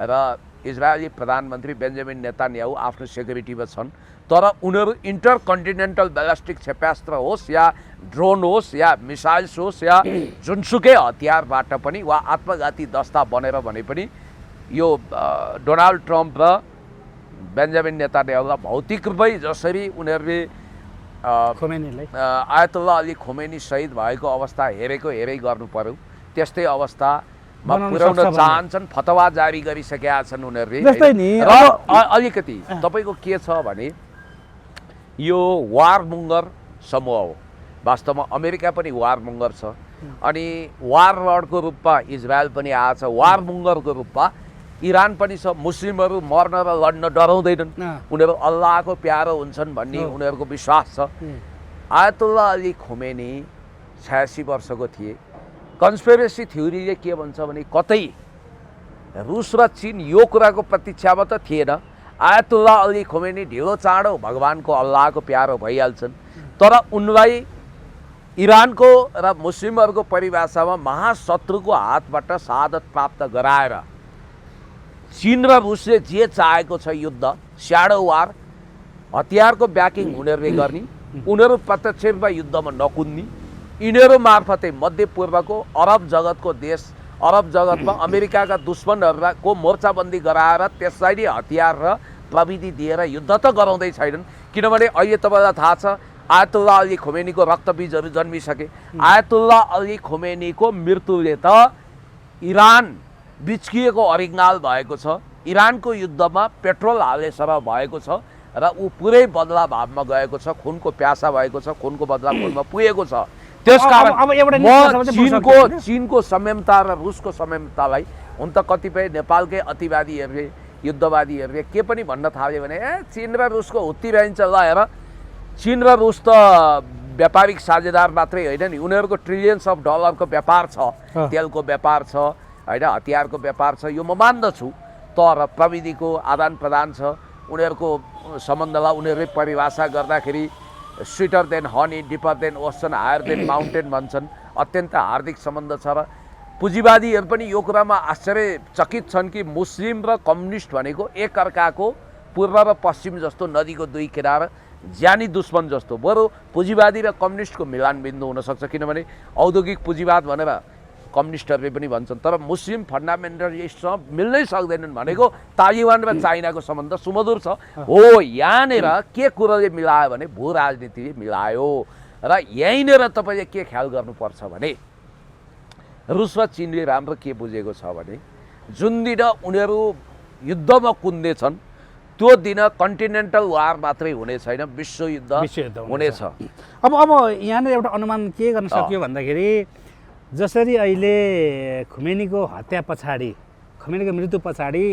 र इजरायली प्रधानमन्त्री बेन्जामिन नेतान्याहु आफ्नो सेक्युरिटीमा छन्। तर उनीहरू इन्टरकन्टिनेन्टल ब्यालिस्टिक क्षेपणास्त्र होस् या ड्रोन होस् या मिसाइल्स होस् या जुनसुकै हतियारबाट पनि वा आत्मघाती दस्ता बनेर भने पनि यो डोनाल्ड ट्रम्प र बेन्जामिन नेतान्याहुलाई भौतिक रूपै जसरी उनीहरूले आयतुल्लाह अली खोमेनी शहीद भएको अवस्था हेरै गर्नु पर्यो, त्यस्तै अवस्थामा पुर्याउन चाहन्छन्। फतवा जारी गरिसकेका छन् उनीहरूले। र अलिकति तपाईँको के छ भने यो वारमोङ्गर समूह हो। वास्तवमा अमेरिका पनि वारमोङ्गर छ अनि वारलर्डको रूपमा इजरायल पनि आएछ, वारमोङ्गरको रूपमा इरान पनि छ। मुस्लिमहरू मर्न र लड्न डराउँदैनन्, उनीहरू अल्लाहको प्यारो हुन्छन् भन्ने उनीहरूको विश्वास छ। आयतुल्लाह अली खोमेनी 86 वर्षको थिए। कन्स्पिरेसी थ्योरीले के भन्छ भने कतै रुस र चीन यो कुराको प्रतीक्षामा त थिएन, आयतुल्लाह अली खोमेनी ढिलो चाँडो भगवानको अल्लाहको प्यारो भइहाल्छन्। तर उनलाई इरानको र मुस्लिमहरूको परिभाषामा महाशत्रुको हातबाट शहादत प्राप्त गराएर चीन र रुसले जे चाहेको छ युद्ध, स्याडो वार, हतियारको ब्याकिङ उनीहरूले गर्ने, उनीहरू प्रत्यक्ष रूपमा युद्धमा नकुद्ने, यिनीहरू मार्फतै मध्यपूर्वको अरब जगतको देश, अरब जगतमा अमेरिकाका दुश्मनहरूको मोर्चाबन्दी गराएर त्यसलाई नै हतियार र प्रविधि दिएर युद्ध त गराउँदै छैनन्। किनभने अहिले तपाईँलाई थाहा छ आयतुल्लाह अली खोमेनीको रक्तबीजहरू जन्मिसके। आयतुल्लाह अली खोमेनीको मृत्युले त इरान बिच्किएको अरिङ्गाल भएको छ, इरानको युद्धमा पेट्रोल हालेसर भएको छ र ऊ पुरै बदला भावमा गएको छ, खुनको प्यासा भएको छ, खुनको बदला खुनमा पुगेको छ। त्यसकारण चीनको संयमता र रुसको संयमतालाई हुन त कतिपय नेपालकै अतिवादीहरूले, युद्धवादीहरूले के पनि भन्न थाल्यो भने चीन र रुसको हुत्ती रहन्छ। ल हेर, चीन र रुस त व्यापारिक साझेदार मात्रै होइन नि, उनीहरूको ट्रिलियन्स अफ डलरको व्यापार छ, तेलको व्यापार छ होइन, हतियारको व्यापार छ, यो म मान्दछु। तर प्रविधिको आदान प्रदान छ, उनीहरूको सम्बन्धलाई उनीहरूले परिभाषा गर्दाखेरि sweeter than honey, deeper than ocean, higher than mountain भन्छन्। अत्यन्त हार्दिक सम्बन्ध छ र पुँजीवादीहरू पनि यो कुरामा आश्चर्यचकित छन् कि मुस्लिम र कम्युनिस्ट भनेको एकअर्काको पूर्व र पश्चिम जस्तो नदीको दुई किनार ज्यानी दुश्मन जस्तो। बरु पुँजीवादी र कम्युनिस्टको मिलानबिन्दु हुनसक्छ, किनभने औद्योगिक पुँजीवाद भनेर कम्युनिस्टहरूले पनि भन्छन्। तर मुस्लिम फन्डामेन्टलिस्टसँग मिल्नै सक्दैनन् भनेको तालिबान र चाइनाको सम्बन्ध सुमधुर छ। हो, यहाँनिर के कुरोले मिलायो भने भू राजनीतिले मिलायो। र यहीँनिर तपाईँले के ख्याल गर्नुपर्छ भने रुस र चीनले राम्रो के बुझेको छ भने जुन दिन उनीहरू युद्धमा कुद्नेछन् त्यो दिन कन्टिनेन्टल वार मात्रै हुने छैन, विश्वयुद्ध हुनेछ। अब यहाँनिर एउटा अनुमान के गर्न सकियो भन्दाखेरि जसरी अहिले खुमेनीको हत्या पछाडि, खुमेनीको मृत्यु पछाडि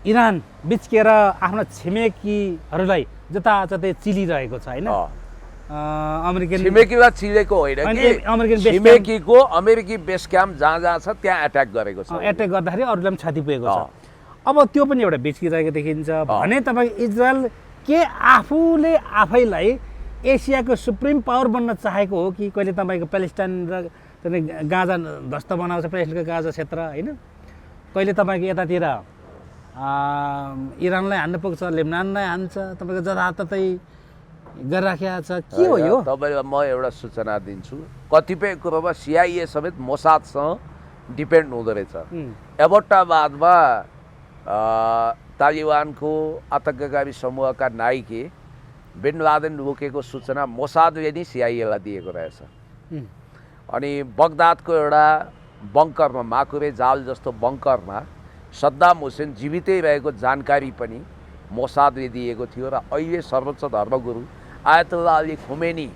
इरान बिच्किएर आफ्नो छिमेकीहरूलाई जताततै चिलिरहेको छ होइन, अमेरिकन छिमेकीलाई चिलेको होइन कि छिमेकीको अमेरिकी बेस क्याम्प जहाँ छ त्यहाँ एट्याक गरेको छ। एट्याक गर्दाखेरि अरूलाई पनि क्षति पुगेको छ। अब त्यो पनि एउटा बिच्किरहेको देखिन्छ भने तपाईँ इजरायल के आफूले आफैलाई एसियाको सुप्रिम पावर बन्न चाहेको हो कि कहिले तपाईँको प्यालेस्टाइन र गाजा ध्वस्त बनाउँछ, प्यालेस्टाइनको गाजा क्षेत्र होइन, कहिले तपाईँको यतातिर इरानलाई हान्नु पुग्छ, लेबनानलाई हान्छ, तपाईँको जताततै गरिराखेको छ। के हो यो? तपाईँलाई म एउटा सूचना दिन्छु, कतिपय कुरोमा CIA समेत मोसादसँग डिपेन्ड हुँदो रहेछ। एबोटाबादमा तालिबानको आतङ्ककारी समूहका नायके बिन लादेन लुकेको सूचना मोसादले नै CIA लाई दिएको रहेछ। अनि बगदादको एउटा बङ्करमा, माकुरे जाल जस्तो बङ्करमा सद्दाम हुसेन जीवितै रहेको जानकारी पनि मोसादले दिएको थियो र अहिले सर्वोच्च धर्मगुरु आयतुल्लाह अली खुमेनी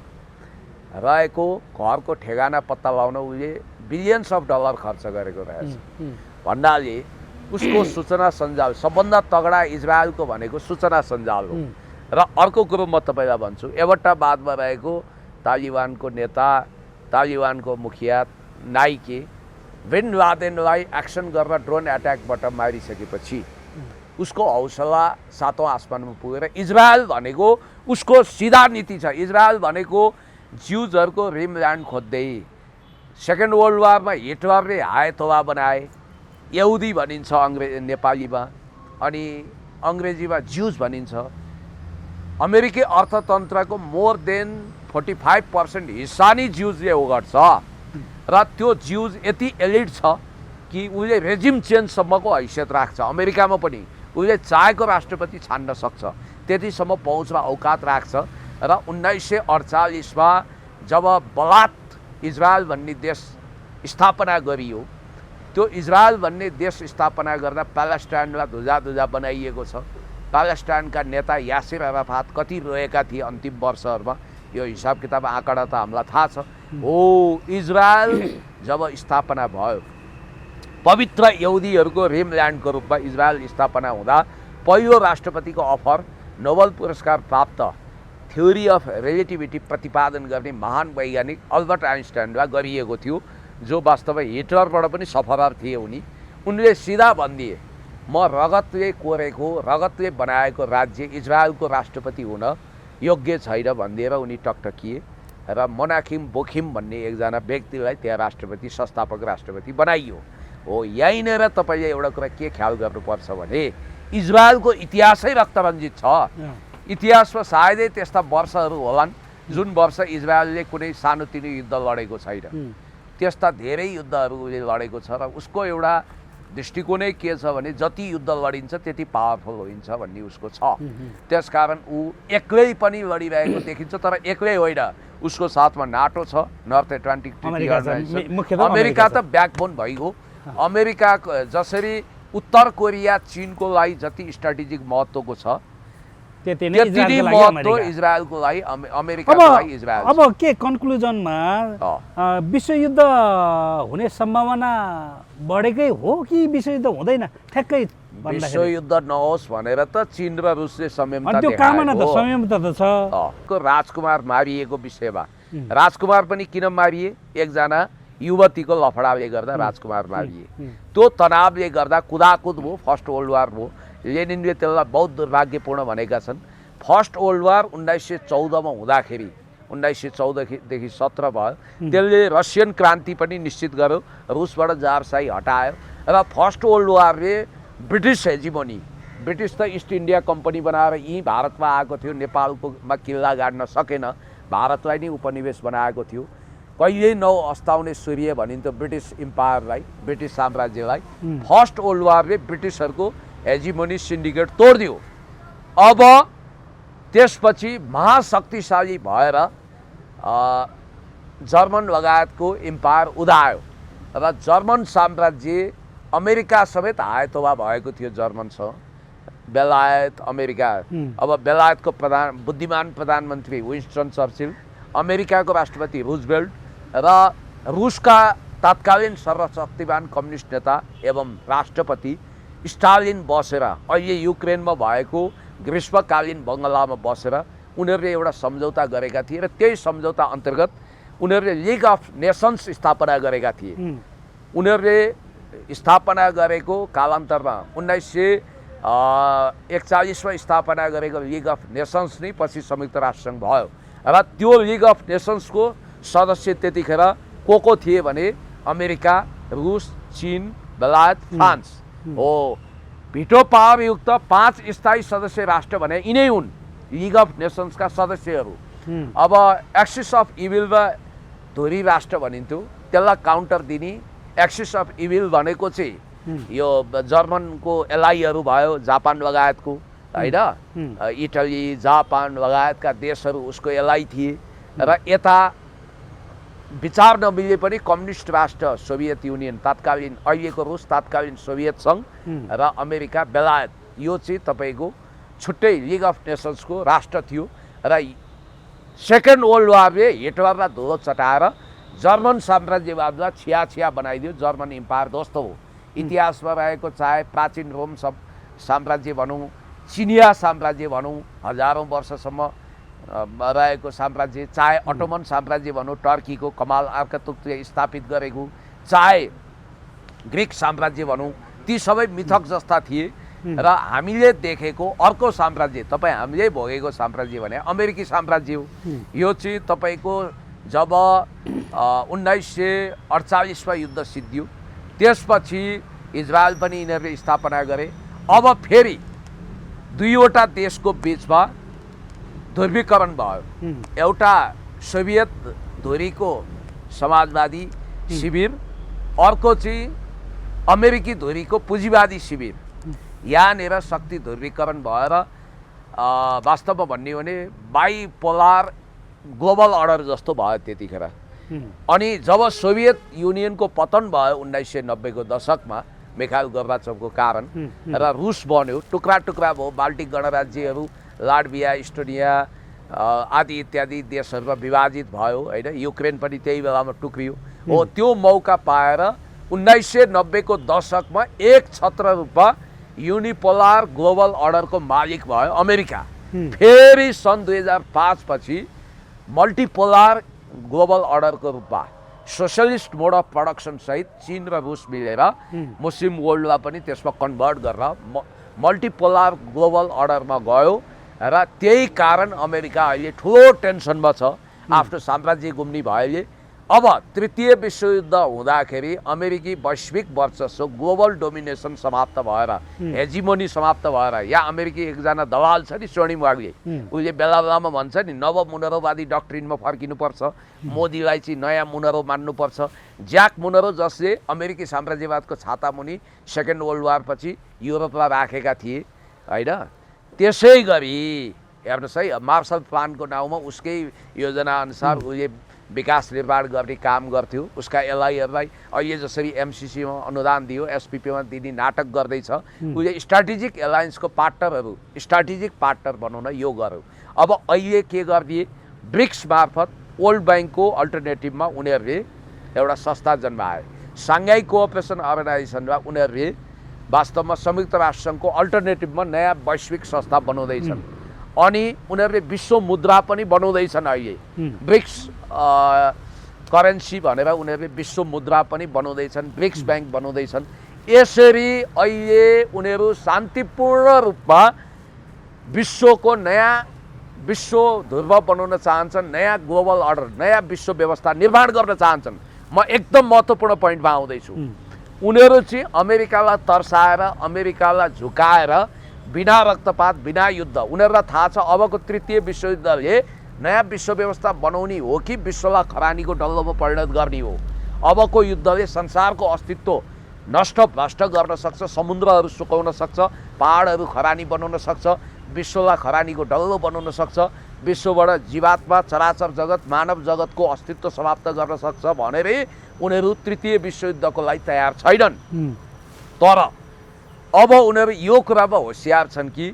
रहेको घरको ठेगाना पत्ता लगाउन उसले बिलियन्स अफ डलर खर्च गरेको रहेछ भन्नाले उसको सूचना सञ्जाल सबभन्दा तगडा इजरायलको भनेको सूचना सञ्जाल हो। र अर्को कुरो म तपाईँलाई भन्छु, एबट्टाबादमा रहेको तालिबानको नेता, तालिबानको मुखिया नाइके बिन लादेनलाई एक्सन गरेर ड्रोन एट्याकबाट मारिसकेपछि उसको हौसला सातौँ आसमानमा पुगेर इजरायल भनेको उसको सिधा नीति छ। इजरायल भनेको ज्युजहरूको रिमल्यान्ड खोज्दै, सेकेन्ड वर्ल्ड वारमा हिटलरले हायतोवा बनाए, यहुदी भनिन्छ नेपालीमा, अनि अङ्ग्रेजीमा ज्युज भनिन्छ। अमेरिकी अर्थतन्त्रको मोर देन 45% हिस्सा नै ज्युजले ओगट्छ र त्यो ज्युज यति एलिट छ कि उसले रेजिम चेन्जसम्मको हैसियत राख्छ। अमेरिकामा पनि उसले चाहेको राष्ट्रपति छान्न सक्छ, त्यतिसम्म पहुँचमा औकात राख्छ। र 1948मा जब बलात् इजरायल भन्ने देश स्थापना गरियो, त्यो इजरायल भन्ने देश स्थापना गर्दा प्यालेस्टाइनलाई धुजा बनाइएको छ। प्यालेस्टाइनका नेता यासिर अराफात कति रोएका थिए अन्तिम वर्षहरूमा, यो हिसाब किताब आँकडा त हामीलाई थाहा छ। हो, इजरायल जब स्थापना भयो, पवित्र यहुदीहरूको रिमल्यान्डको रूपमा इजरायल स्थापना हुँदा पहिलो राष्ट्रपतिको अफर नोबेल पुरस्कार प्राप्त थ्योरी अफ रिलेटिभिटी प्रतिपादन गर्ने महान वैज्ञानिक अल्बर्ट आइन्स्टाइनलाई गरिएको थियो, जो वास्तवमा हिटलरबाट पनि सफलर थिए। उनले सिधा भनिदिए, म रगतले कोरेको, रगतले बनाएको राज्य इजरायलको राष्ट्रपति हुन योग्य छैन भनिदिएर उनी टकटकिए र मोनाखिम बोखिम भन्ने एकजना व्यक्तिलाई त्यहाँ राष्ट्रपति, संस्थापक राष्ट्रपति बनाइयो। हो, यहीँनिर तपाईँले एउटा कुरा के ख्याल गर्नुपर्छ भने इजरायलको इतिहासै रक्तरञ्जित छ। इतिहासमा सायदै त्यस्ता वर्षहरू होलान् जुन वर्ष इजरायलले कुनै सानोतिनो युद्ध लडेको छैन। त्यस्ता धेरै युद्धहरू उसले लडेको छ र उसको एउटा दृष्टिकोणै के छ भने जति युद्ध लडिन्छ त्यति पावरफुल हुन्छ भन्ने उसको छ। त्यसकारण ऊ एक्लै पनि लडिरहेको देखिन्छ, तर एक्लै होइन, उसको साथमा नाटो छ, North Atlantic Treaty Organization. America त ब्याकबोन भइगयो। अमेरिका जसरी उत्तर कोरिया चीनको लागि जति स्ट्राटेजिक महत्त्वको छ त्यति महत्त्व इजरायलको लागि, अमेरिकाको लागि इजरायल। अब के कन्क्लुजनमा विश्वयुद्ध हुने सम्भावना बढेकै हो कि विश्वयुद्ध हुँदैन? ठ्याक्कै विश्वयुद्ध नहोस् भनेर त चीन र रुसले संयमता त्यो कामना त संयमता त छ। राजकुमार मारिएको विषयमा, राजकुमार पनि किन मारिए? एकजना युवतीको लफडाले गर्दा राजकुमार मारिए। त्यो तनावले गर्दा कुदाकुद भयो, फर्स्ट वर्ल्ड वार भयो। लेनिनले त्यसलाई बहुत दुर्भाग्यपूर्ण भनेका छन्। फर्स्ट वर्ल्ड वार 1914मा हुँदाखेरि, 1914देखि 17 भयो, त्यसले रसियन क्रान्ति पनि निश्चित गर्यो, रुसबाट जारशाही हटायो र फर्स्ट वर्ल्ड वारले ब्रिटिस हेजिमोनी, ब्रिटिस त इस्ट इन्डिया कम्पनी बनाएर यहीँ भारतमा आएको थियो, नेपालकोमा किल्ला गाड्न सकेन, भारतलाई नै उपनिवेश बनाएको थियो। कहिल्यै नअस्ताउने सूर्य भनिन्थ्यो ब्रिटिस इम्पायरलाई, ब्रिटिस साम्राज्यलाई। फर्स्ट वर्ल्ड वारले ब्रिटिसहरूको हेजिमोनी सिन्डिकेट तोडिदियो। अब त्यसपछि महाशक्तिशाली भएर जर्मन लगायतको इम्पायर उदायो र जर्मन साम्राज्य अमेरिका समेत हायतोवा भएको थियो जर्मनसँग, बेलायत, अमेरिका। अब बेलायतको बुद्धिमान प्रधानमन्त्री विन्स्टन चर्चिल, अमेरिकाको राष्ट्रपति रुजवेल्ट र रुसका तत्कालीन सर्वशक्तिमान कम्युनिस्ट नेता एवं राष्ट्रपति स्टालिन बसेर अहिले युक्रेनमा भएको ग्रीष्मकालीन बङ्गलामा बसेर उनीहरूले एउटा सम्झौता गरेका थिए र त्यही सम्झौता अन्तर्गत उनीहरूले लिग अफ नेसन्स स्थापना गरेका थिए। उनीहरूले स्थापना गरेको कालान्तरमा 1941मा स्थापना गरेको लिग अफ नेसन्स नै पछि संयुक्त राष्ट्रसङ्घ भयो र त्यो लिग अफ नेसन्सको सदस्य त्यतिखेर को थिए भने अमेरिका, रुस, चीन, बेलायत, फ्रान्स हो। भिटो पावरयुक्त 5 स्थायी सदस्य राष्ट्र भने यिनै हुन् लिग अफ नेसन्सका सदस्यहरू। अब एक्सिस अफ इभिल र धुरी राष्ट्र भनिन्थ्यो, त्यसलाई काउन्टर दिने एक्सिस अफ इभिल भनेको चाहिँ यो जर्मनको एलाईहरू भयो, जापान लगायतको, होइन, इटली, जापान लगायतका देशहरू उसको एलाई थिए र यता विचार नमिले पनि कम्युनिस्ट राष्ट्र सोभियत युनियन, तत्कालीन अहिलेको रुस, तत्कालीन सोभियत सङ्घ र अमेरिका, बेलायत, यो चाहिँ तपाईँको छुट्टै लिग अफ नेसन्सको राष्ट्र थियो र सेकेन्ड वर्ल्ड वारले हिटलरलाई धुलो चटाएर जर्मन साम्राज्यवादलाई छिया बनाइदियो। जर्मन इम्पायर ध्वस्त हो। इतिहासमा रहेको चाहे प्राचीन रोम साम्राज्य भनौँ, चिनिया साम्राज्य भनौँ, हजारौँ वर्षसम्म रहेको साम्राज्य, चाहे अटोमन साम्राज्य भनौँ, टर्कीको कमाल आर्कतुकले स्थापित गरेको, चाहे ग्रिक साम्राज्य भनौँ, ती सबै मिथक जस्ता थिए। र हामीले देखेको अर्को साम्राज्य, तपाईँ हामीले भोगेको साम्राज्य भने अमेरिकी साम्राज्य हो। यो चाहिँ तपाईँको जब 1948मा युद्ध सिद्धियो, त्यसपछि इजरायल पनि यिनीहरूले स्थापना गरे। अब फेरि दुईवटा देशको बिचमा ध्रुवीकरण भयो। एउटा सोभियत धुरीको समाजवादी शिविर, अर्को चाहिँ अमेरिकी धुरीको पुँजीवादी शिविर। यहाँनिर शक्ति ध्रुवीकरण भएर वास्तवमा भन्ने हो भने बाइपोलार ग्लोबल अर्डर जस्तो भयो त्यतिखेर। अनि जब सोभियत युनियनको पतन भयो 1990 को दशकमा मिखाइल गोर्बाचोभको कारण र रुस बन्यो, टुक्रा टुक्रा भयो, बाल्टिक गणराज्यहरू, लाटभिया, इस्टोनिया आदि इत्यादि देशहरूमा विभाजित भयो होइन। युक्रेन पनि त्यही बेलामा टुक्रियो। हो त्यो मौका पाएर 1990 को दशकमा एक छत्र रूपमा युनिपोलार ग्लोबल अर्डरको मालिक भयो अमेरिका। फेरि सन् 2005 पछि मल्टिपोलार ग्लोबल अर्डरको रूपमा सोशलिस्ट मोड अफ प्रोडक्सन सहित चीन र रुस मिलेर मुस्लिम वर्ल्डलाई पनि त्यसमा कन्भर्ट गरेर मल्टिपोलार ग्लोबल अर्डरमा गयो। र त्यही कारण अमेरिका अहिले ठुलो टेन्सनमा छ। आफ्नो साम्राज्य गुम्ने भयो। अब तृतीय विश्वयुद्ध हुँदाखेरि अमेरिकी वैश्विक वर्चस्व, ग्लोबल डोमिनेसन समाप्त भएर, हेजिमोनी समाप्त भएर, यहाँ अमेरिकी एकजना दलाल छ नि स्वर्णिम वाग्ले, उसले बेला बेलामा भन्छ नि नव मुनरोवादी डक्ट्रिनमा फर्किनुपर्छ, मोदीलाई चाहिँ नयाँ मुनरो मान्नुपर्छ। ज्याक मुनरो जसले अमेरिकी साम्राज्यवादको छाता मुनि सेकेन्ड वर्ल्ड वार पछि युरोपलाई राखेका थिए होइन। त्यसै गरी हेर्नुहोस् है, मार्शल प्लानको नाउँमा उसकै योजना अनुसार उसले विकास निर्माण गर्ने काम गर्थ्यो। उसका एलआईहरूलाई अहिले जसरी एमसिसीमा अनुदान दियो, एसपिपीमा दिने नाटक गर्दैछ। उसले स्ट्राटेजिक एलायन्सको पार्टनरहरू, स्ट्राटेजिक पार्टनर बनाउन यो गर्यो। अब अहिले के गरिदिए, ब्रिक्स मार्फत वर्ल्ड ब्याङ्कको अल्टरनेटिभमा उनीहरूले एउटा संस्था जन्माए। साङ्घाई कोअपरेसन अर्गनाइजेसनमा उनीहरूले वास्तवमा संयुक्त राष्ट्रसङ्घको अल्टरनेटिभमा नयाँ वैश्विक संस्था बनाउँदैछन्। अनि उनीहरूले विश्व मुद्रा पनि बनाउँदैछन्। अहिले ब्रिक्स करेन्सी भनेर उनीहरूले विश्व मुद्रा पनि बनाउँदैछन्, ब्रिक्स ब्याङ्क बनाउँदैछन्। यसरी अहिले उनीहरू शान्तिपूर्ण रूपमा विश्वको नयाँ विश्व ध्रुव बनाउन चाहन्छन्, नयाँ ग्लोबल अर्डर, नयाँ विश्व व्यवस्था निर्माण गर्न चाहन्छन्। म एकदम महत्त्वपूर्ण पोइन्टमा आउँदैछु। उनीहरू चाहिँ अमेरिकालाई तर्साएर, अमेरिकालाई झुकाएर, बिना रक्तपात, बिना युद्ध, उनीहरूलाई थाहा छ अबको तृतीय विश्वयुद्धले नयाँ विश्व व्यवस्था बनाउने हो कि विश्वलाई खरानीको डल्लोमा परिणत गर्ने हो। अबको युद्धले संसारको अस्तित्व नष्ट भ्रष्ट गर्न सक्छ, समुद्रहरू सुकाउन सक्छ, पहाडहरू खरानी बनाउन सक्छ, विश्वलाई खरानीको डल्लो बनाउन सक्छ, विश्वबाट जीवात्मा, चराचर जगत, मानव जगतको अस्तित्व समाप्त गर्न सक्छ भनेर उनीहरू तृतीय विश्वयुद्धको लागि तयार छैनन्। तर अब उनीहरू यो कुरामा होसियार छन् कि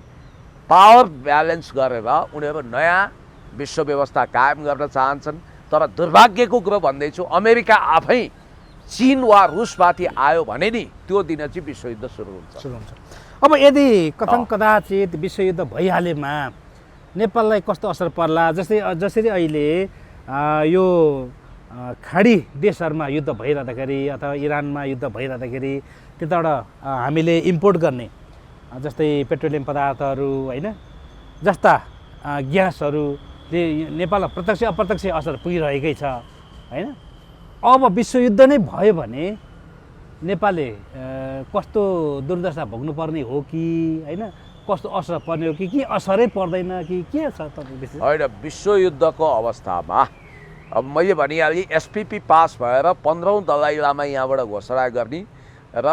पावर ब्यालेन्स गरेर उनीहरू नयाँ विश्व व्यवस्था कायम गर्न चाहन्छन्। तर दुर्भाग्यको कुरो भन्दैछु, अमेरिका आफै चीन वा रुसमाथि आयो भने नि त्यो दिन चाहिँ विश्वयुद्ध सुरु हुन्छ। अब यदि कथन कदाचित विश्वयुद्ध भइहालेमा नेपाललाई कस्तो असर पर्ला? जसरी अहिले यो खाडी देशहरूमा युद्ध भइरहँदाखेरि अथवा इरानमा युद्ध भइरहँदाखेरि त्यताबाट हामीले इम्पोर्ट गर्ने जस्तै पेट्रोलियम पदार्थहरू होइन, जस्ता ग्यासहरूले नेपालमा प्रत्यक्ष अप्रत्यक्ष असर पुगिरहेकै छ होइन। अब विश्वयुद्ध नै भयो भने नेपालले कस्तो दुर्दशा भोग्नुपर्ने हो कि होइन, कस्तो असर पर्ने हो कि असरै पर्दैन कि के छ तपाईँ? होइन, विश्वयुद्धको अवस्थामा अब मैले भनिहालेँ एसपिपी पास भएर 15औं दलाई लामा यहाँबाट घोषणा गर्ने र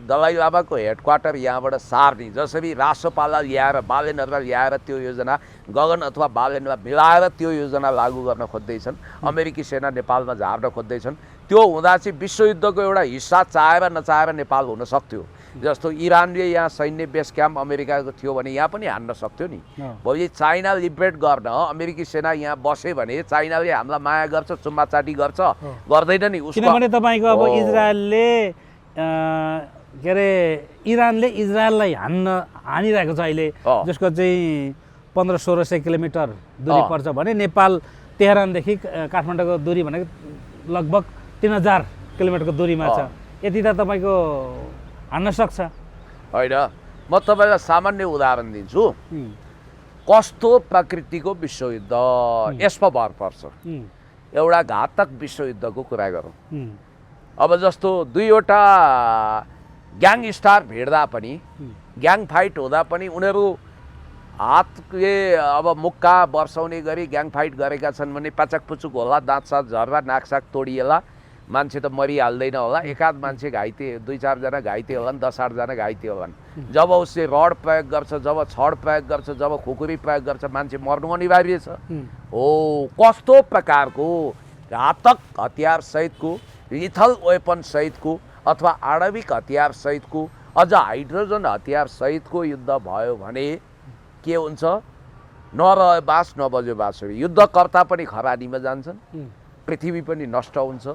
दलाई लामाको हेडक्वार्टर यहाँबाट सार्ने, जसरी रासोपालाई ल्याएर बालेनहरूलाई ल्याएर त्यो योजना गगन अथवा बालेनलाई मिलाएर त्यो योजना लागू गर्न खोज्दैछन्। अमेरिकी सेना नेपालमा झार्न खोज्दैछन्। त्यो हुँदा चाहिँ विश्वयुद्धको एउटा हिस्सा चाहेर नचाहेर नेपाल हुन सक्थ्यो। जस्तो इरानले यहाँ सैन्य बेस क्याम्प अमेरिकाको थियो भने यहाँ पनि हान्न सक्थ्यो नि। भोलि चाइना लिबरेट गर्न अमेरिकी सेना यहाँ बस्यो भने चाइनाले हामीलाई माया गर्छ, चुम्बाचाटी गर्छ, गर्दैन नि उसको। किनभने तपाईँको अब इजरायलले के अरे इरानले इजरायललाई हानिरहेको छ अहिले, जसको चाहिँ 1500-1600 किलोमिटर दूरी पर्छ भने नेपाल तेहरानदेखि काठमाडौँको दूरी भनेको लगभग 3000 किलोमिटरको दूरीमा छ। यति त तपाईँको हान्न सक्छ होइन। म तपाईँलाई सामान्य उदाहरण दिन्छु। कस्तो प्रकृतिको विश्वयुद्ध यसमा भर पर्छ। एउटा घातक विश्वयुद्धको कुरा गरौँ। अब जस्तो दुईवटा ग्याङस्टार भिड्दा पनि, ग्याङ फाइट हुँदा पनि उनीहरू हातले अब मुक्का वर्षाउने गरी ग्याङ फाइट गरेका छन् भने पाचक पुचुक होला, दाँतसात झर्दा, नाकसाक तोडिएला, मान्छे त मरिहाल्दैन होला, एकाध मान्छे घाइते, 2-4 जना घाइते होलान्, 10-8 जना घाइते होलान्। जब उसले रड प्रयोग गर्छ, जब छड प्रयोग गर्छ, जब खुकुरी प्रयोग गर्छ, मान्छे मर्नु अनिवार्य छ। हो, कस्तो प्रकारको घातक हतियार सहितको, लिथल वेपन सहितको अथवा आणविक हतियार सहितको, अझ हाइड्रोजन हतियार सहितको युद्ध भयो भने के हुन्छ? नरहे बास नबज्यो बाँसुरी। युद्धकर्ता पनि खरानीमा जान्छन्, पृथ्वी पनि नष्ट हुन्छ,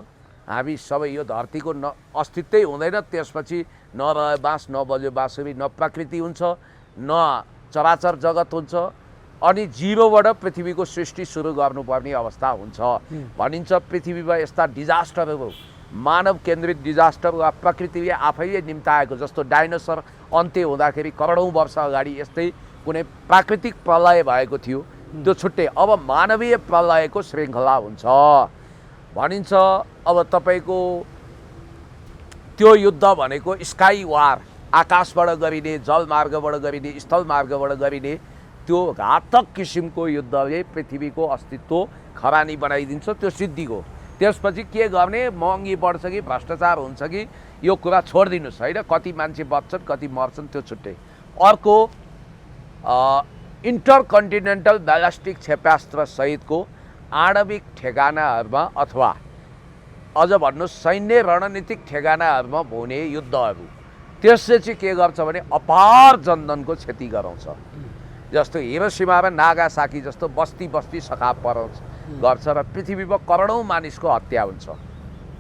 हामी सबै यो धरतीको अस्तित्वै हुँदैन। त्यसपछि नरहे बाँस नबज्यो बाँसुरी, न प्रकृति हुन्छ, न चराचर जगत हुन्छ, अनि जिरोबाट पृथ्वीको सृष्टि सुरु गर्नुपर्ने अवस्था हुन्छ। भनिन्छ पृथ्वीमा यस्ता डिजास्टरहरू, मानव केन्द्रित डिजास्टर वा प्रकृतिले आफैले निम्ताएको, जस्तो डाइनोसर अन्त्य हुँदाखेरि करोडौँ वर्ष अगाडि यस्तै कुनै प्राकृतिक प्रलय भएको थियो, त्यो छुट्टै। अब मानवीय प्रलयको श्रृङ्खला हुन्छ भनिन्छ। अब तपाईँको त्यो युद्ध भनेको स्काई वार, आकाशबाट गरिने, जलमार्गबाट गरिने, स्थलमार्गबाट गरिने त्यो घातक किसिमको युद्धले पृथ्वीको अस्तित्व खरानी बनाइदिन्छ। त्यो सिद्धिको त्यसपछि के गर्ने? महँगी बढ्छ कि भ्रष्टाचार हुन्छ कि, यो कुरा छोडिदिनुहोस् होइन। कति मान्छे बच्छन्, कति मर्छन्, त्यो छुट्टै। अर्को इन्टरकन्टिनेन्टल ब्यालिस्टिक क्षेपास्त्र सहितको आणविक ठेगानाहरूमा अथवा अझ भन्नुहोस् सैन्य रणनीतिक ठेगानाहरूमा हुने युद्धहरू, त्यसले चाहिँ के गर्छ भने अपार जनधनको क्षति गराउँछ। जस्तो हिरोसिमा र नागासाकी जस्तो बस्ती बस्ती सखाप गर्छ र पृथ्वीमा करोडौँ मानिसको हत्या हुन्छ,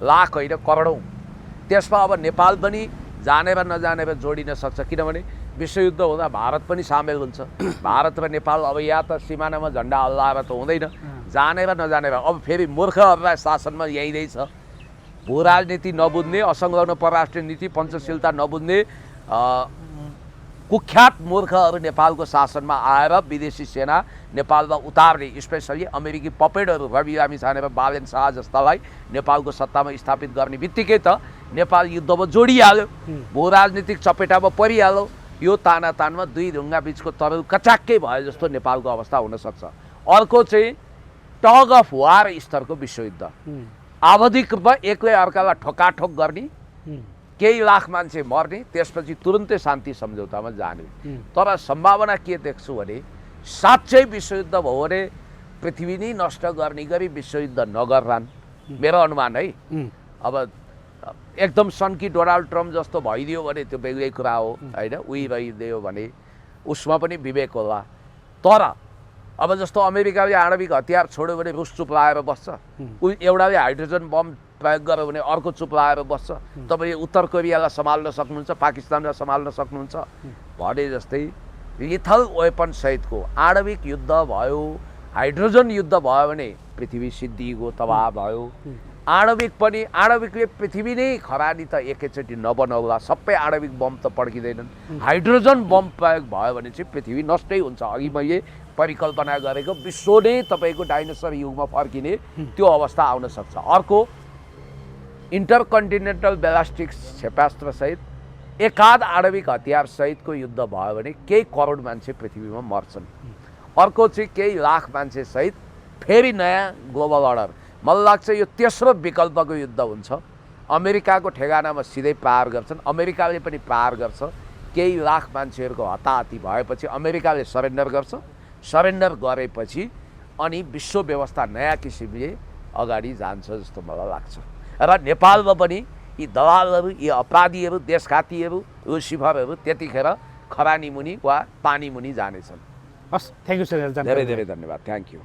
लाख होइन करोडौँ। त्यसमा अब नेपाल पनि जानेर नजानेर जोडिन सक्छ, किनभने विश्वयुद्ध हुँदा भारत पनि सामेल हुन्छ। भारत र नेपाल अब या त सिमानामा झन्डा हल्लाएर त हुँदैन, जानेर नजानेर। अब फेरि मूर्खहरूलाई शासनमा ल्याइँदैछ, भू राजनीति नबुझ्ने, असंलग्न परराष्ट्रिय नीति, पञ्चशीलता नबुझ्ने कुख्यात मूर्खहरू नेपालको शासनमा आएर विदेशी सेना नेपालमा उतार्ने, स्पेसली अमेरिकी पपेटहरू रवि लामिछाने र बालेन शाह जस्तालाई नेपालको सत्तामा स्थापित गर्ने बित्तिकै त नेपाल युद्धमा जोडिहाल्यो, भू राजनीतिक चपेटामा परिहाल्यो। यो तानातानमा दुई ढुङ्गा बिचको तरुल कचाक्कै भयो जस्तो नेपालको अवस्था हुनसक्छ। अर्को चाहिँ टग अफ वार स्तरको विश्वयुद्ध, आवधिक रूपमा एकले अर्कालाई ठोकाठोक गर्ने, केही लाख मान्छे मर्ने, त्यसपछि तुरुन्तै शान्ति सम्झौतामा जाने। तर सम्भावना के देख्छु भने साँच्चै विश्वयुद्ध भयो भने पृथ्वी नै नष्ट गर्ने गरी विश्वयुद्ध नगर्लान्, मेरो अनुमान है। अब एकदम सन्की डोनाल्ड ट्रम्प जस्तो भइदियो भने त्यो बेग्लै कुरा हो होइन, उही रहिदियो भने उसमा पनि विवेक होला। तर अब जस्तो अमेरिकाले आणविक हतियार छोड्यो भने रुस चुप लाएर बस्छ, एउटाले हाइड्रोजन बम प्रयोग गर्यो भने अर्को चुप लाएर बस्छ। तपाईँले उत्तर कोरियालाई सम्हाल्न सक्नुहुन्छ, पाकिस्तानलाई सम्हाल्न सक्नुहुन्छ भने जस्तै लिथल वेपन सहितको आणविक युद्ध भयो, हाइड्रोजन युद्ध भयो भने पृथ्वी सिद्धिको तबाह भयो। आणविक पनि, आणविकले पृथ्वी नै खरानी त एकैचोटि नबनाउला, सबै आणविक बम त पड्किँदैनन्। हाइड्रोजन बम प्रयोग भयो भने चाहिँ पृथ्वी नष्टै हुन्छ। अघि मैले परिकल्पना गरेको विश्व नै तपाईँको डाइनोसर युगमा फर्किने त्यो अवस्था आउन सक्छ। अर्को इन्टरकन्टिनेन्टल ब्यालिस्टिक क्षेपास्त्र सहित एकाध आणविक हतियार सहितको युद्ध भयो भने केही करोड मान्छे पृथ्वीमा मर्छन्। अर्को चाहिँ केही लाख मान्छे सहित फेरि नयाँ ग्लोबल अर्डर। मलाई लाग्छ यो तेस्रो विकल्पको युद्ध हुन्छ। अमेरिकाको ठेगानामा सिधै प्रहार गर्छन्, अमेरिकाले पनि प्रहार गर्छ। केही लाख मान्छेहरूको हताहती भएपछि अमेरिकाले सरेन्डर गर्छ, सरेन्डर गरेपछि अनि विश्व व्यवस्था नयाँ किसिमले अगाडि जान्छ जस्तो मलाई लाग्छ। र नेपालमा पनि यी दलालहरू यी अपराधीहरू देशघातीहरू लुसिफरहरू त्यतिखेर खरानी मुनि वा पानी मुनि जानेछन्। हस्, थ्याङ्क यू सर। धेरै धेरै धन्यवाद। Thank you.